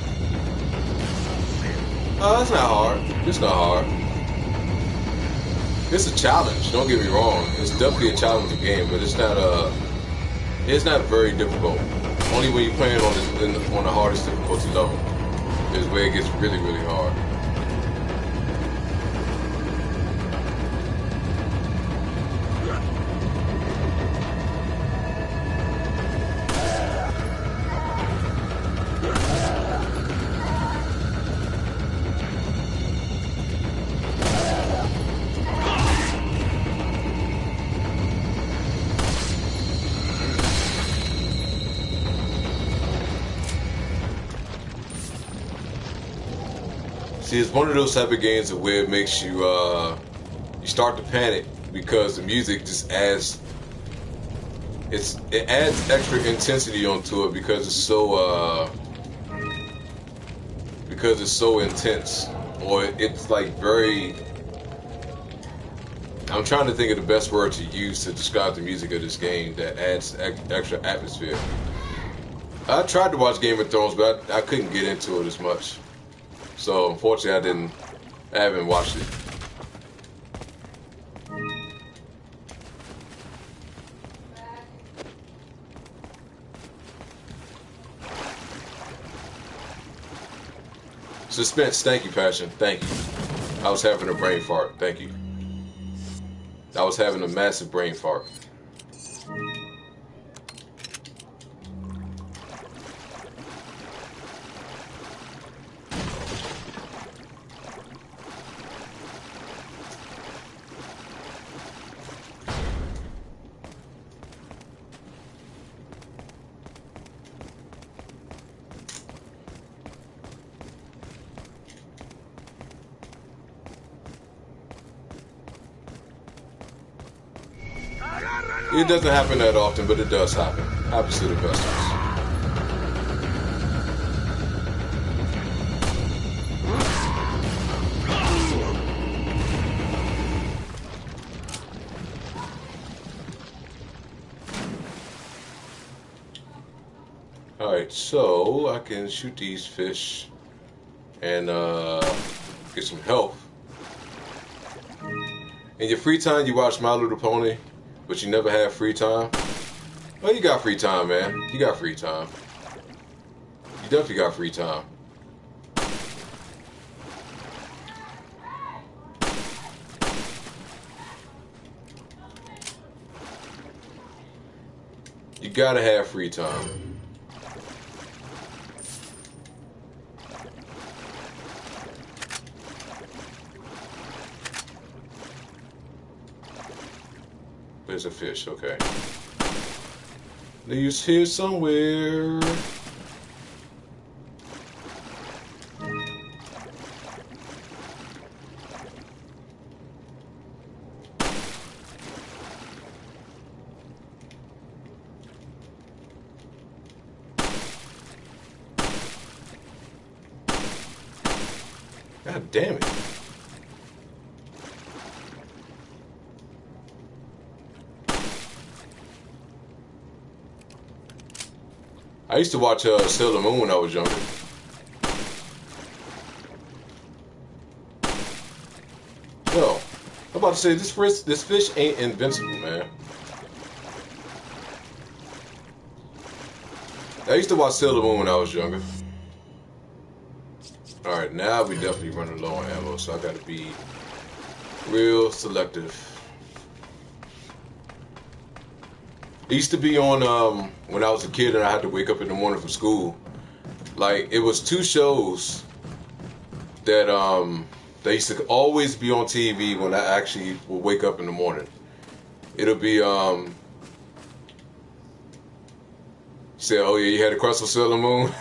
Oh, it's not hard. It's not hard. It's a challenge. Don't get me wrong. It's definitely a challenging game, but it's not very difficult. Only when you're playing on the hardest difficulty level is where it gets really, really hard. See, it's one of those type of games where it makes you you start to panic because the music just adds it adds extra intensity onto it because it's so intense, or it's like very. I'm trying to think of the best word to use to describe the music of this game that adds extra atmosphere. I tried to watch Game of Thrones, but I couldn't get into it as much. So unfortunately, I haven't watched it. Suspense, thank you, Passion, thank you. I was having a brain fart, thank you. I was having a massive brain fart. ¡Agarra! It doesn't happen that often, but it does happen. Happens to the best of us. Alright, so I can shoot these fish and get some health. In your free time, you watch My Little Pony, but you never have free time? Well, you got free time, man. You got free time. You definitely got free time. You gotta have free time. There's a fish, okay. He's here somewhere. God damn it. I used to watch Sailor Moon when I was younger. Yo, I'm about to say this fish ain't invincible, man. I used to watch Sailor Moon when I was younger. Alright, now we definitely running low on ammo, so I gotta be real selective. It used to be on when I was a kid and I had to wake up in the morning for school. Like, it was two shows that they used to always be on TV when I actually would wake up in the morning. It'll be say, oh yeah, you had a crush on Sailor Moon.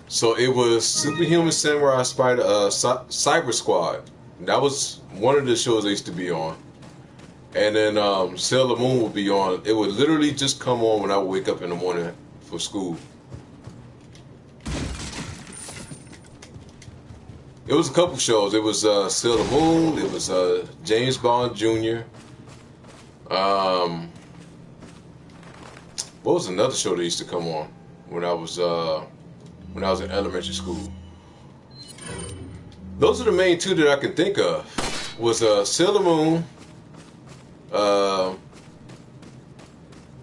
So it was Superhuman Samurai Spider Cyber Squad. That was one of the shows they used to be on. And then Sailor Moon would be on. It would literally just come on when I would wake up in the morning for school. It was a couple shows. It was Sailor Moon. It was James Bond Jr. What was another show that used to come on when I was in elementary school? Those are the main two that I can think of. Was Sailor Moon.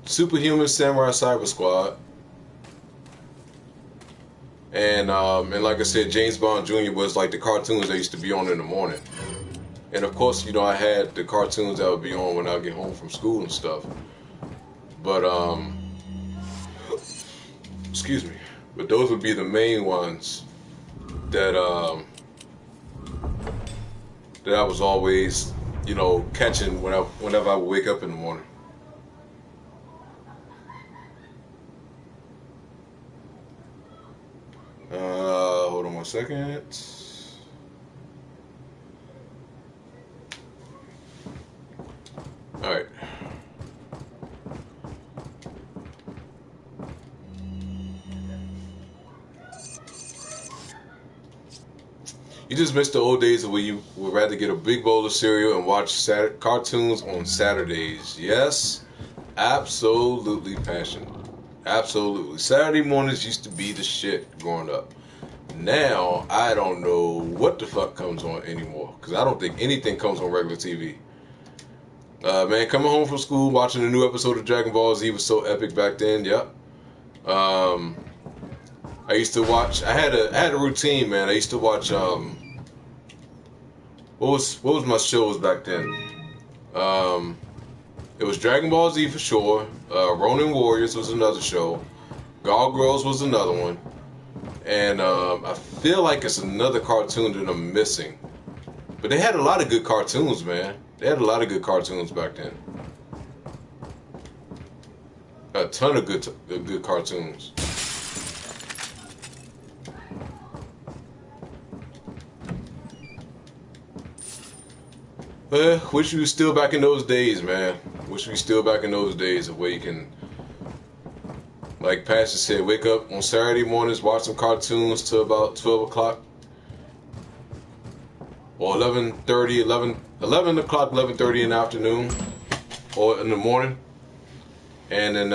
Superhuman Samurai Cyber Squad, and like I said, James Bond Jr. was like the cartoons that used to be on in the morning. And of course, you know, I had the cartoons that would be on when I get home from school and stuff. But excuse me. But those would be the main ones that that I was always, you know, catching whenever I would wake up in the morning. Hold on one second. All right. You just missed the old days where you would rather get a big bowl of cereal and watch cartoons on Saturdays. Yes, absolutely passionate. Absolutely. Saturday mornings used to be the shit growing up. Now, I don't know what the fuck comes on anymore, because I don't think anything comes on regular TV. Man, coming home from school, watching a new episode of Dragon Ball Z was so epic back then. Yep. I used to watch. I had a routine, man. I used to watch. What was my shows back then? It was Dragon Ball Z for sure. Ronin Warriors was another show. Gargoyles was another one. And I feel like it's another cartoon that I'm missing. But they had a lot of good cartoons, man. They had a lot of good cartoons back then. A ton of good cartoons. Wish we was still back in those days, man. Wish we was still back in those days of where you can, like Pastor said, wake up on Saturday mornings, watch some cartoons till about 12 o'clock. Or 11 o'clock, 11:30 in the afternoon. Or in the morning. And then,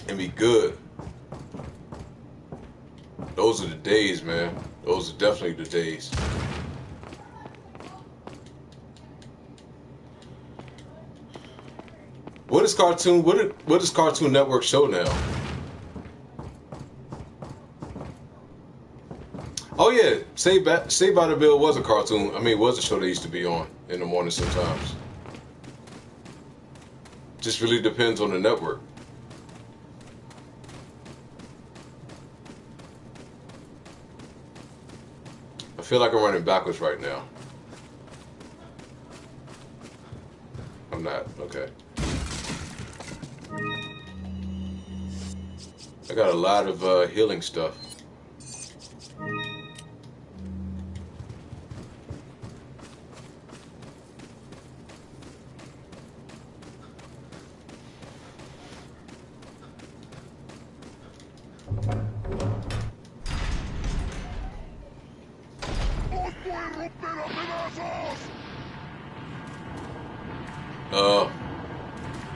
and be good. Those are the days, man. Those are definitely the days. What is Cartoon Network show now? Oh yeah, Saved by the Bell was a cartoon. I mean, was a show they used to be on in the morning sometimes. Just really depends on the network. I feel like I'm running backwards right now. I'm not. Okay. I got a lot of healing stuff.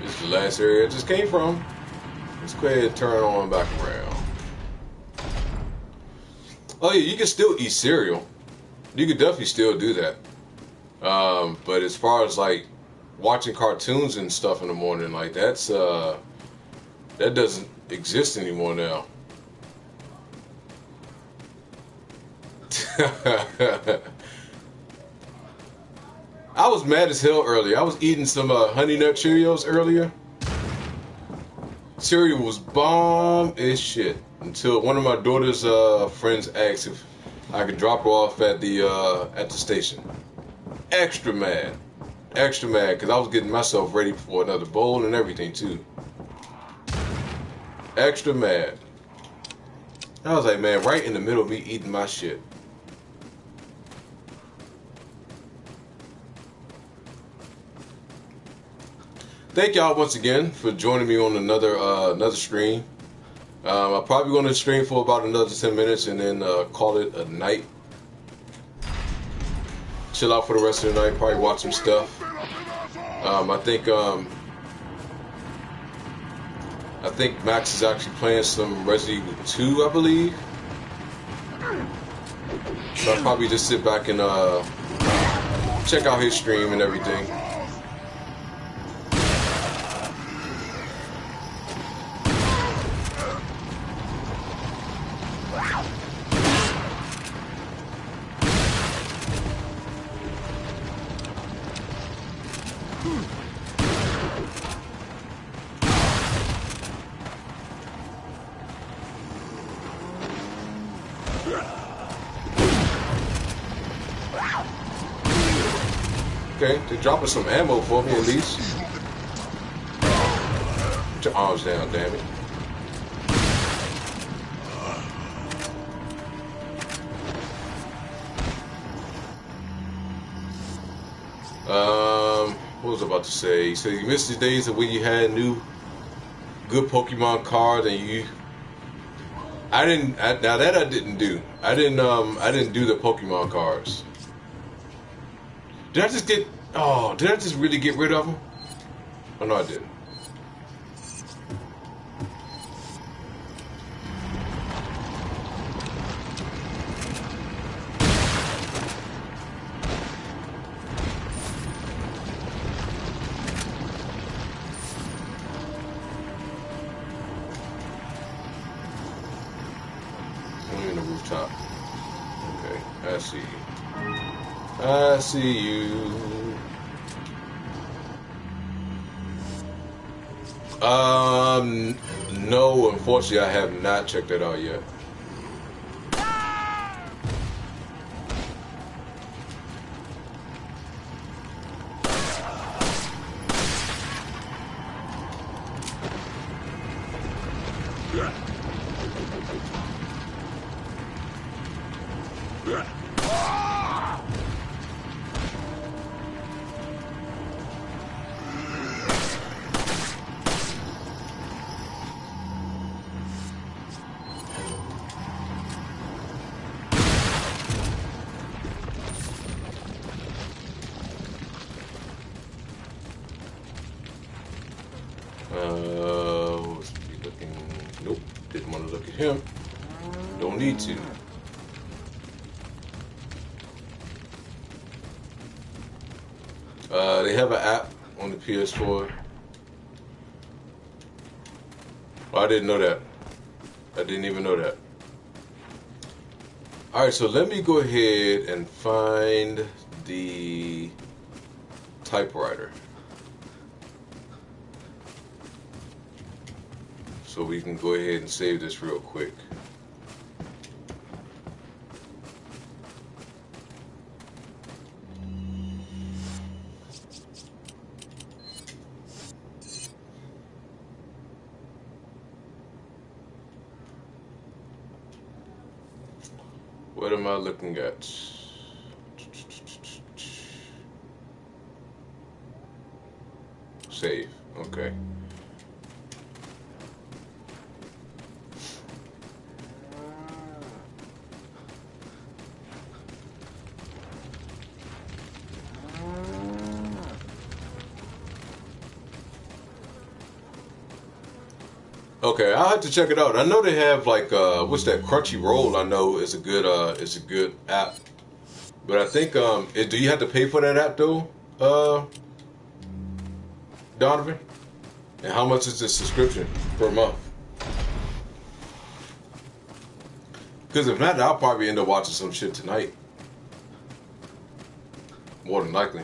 This is the last area I just came from. Let's go ahead and turn on back around. Oh yeah, you can still eat cereal. You could definitely still do that. But as far as like watching cartoons and stuff in the morning, like that doesn't exist anymore now. I was mad as hell earlier. I was eating some Honey Nut Cheerios earlier. Cereal was bomb as shit until one of my daughter's friends asked if I could drop her off at the station. Extra mad because I was getting myself ready for another bowl and everything too. Extra mad. I was like, man, right in the middle of me eating my shit. Thank y'all once again for joining me on another stream. I'm probably going to stream for about another 10 minutes and then call it a night. Chill out for the rest of the night. Probably watch some stuff. I think Max is actually playing some Resident Evil 2, I believe. So I'll probably just sit back and check out his stream and everything. Okay, they're dropping some ammo for me at least. Put your arms down, damn it. What was I about to say? So you missed the days of when you had new good Pokemon cards and you. I didn't do. I didn't do the Pokemon cards. Did I just really get rid of them? Oh no, I didn't. I'm in the rooftop. Okay, I see you. I see you. No, unfortunately, I have not checked that out yet. Let's be looking. Nope, didn't want to look at him. Don't need to. They have an app on the PS4. Oh, I didn't know that. I didn't even know that. Alright, so let me go ahead and find the typewriter. So we can go ahead and save this real quick. What am I looking at? Save. Okay. Okay, I'll have to check it out. I know they have like what's that, Crunchyroll? I know is a good app, but I think do you have to pay for that app though, Donovan? And how much is the subscription per month? Because if not, I'll probably end up watching some shit tonight. More than likely.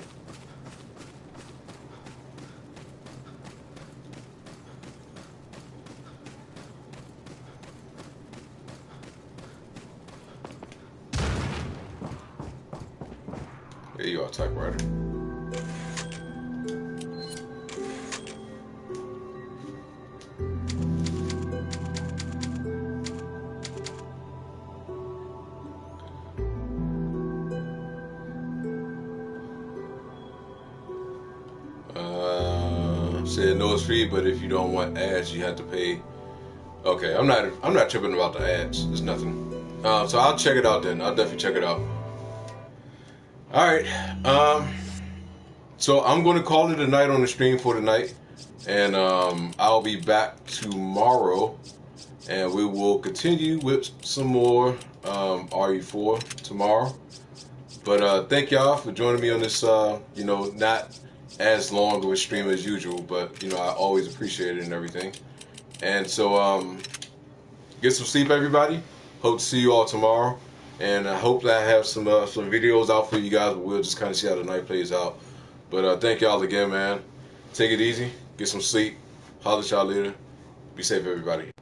There you are, typewriter. Said no, it's free, but if you don't want ads, you have to pay. Okay, I'm not tripping about the ads. There's nothing. So I'll check it out then. I'll definitely check it out. All right. So I'm going to call it a night on the stream for tonight, and I'll be back tomorrow, and we will continue with some more RE4 tomorrow. But thank y'all for joining me on this. Not as long of a stream as usual, but I always appreciate it and everything. And so get some sleep, everybody. Hope to see you all tomorrow. And I hope that I have some videos out for you guys, but we'll just kind of see how the night plays out. But thank y'all again, man. Take it easy. Get some sleep. Holler at y'all later. Be safe, everybody.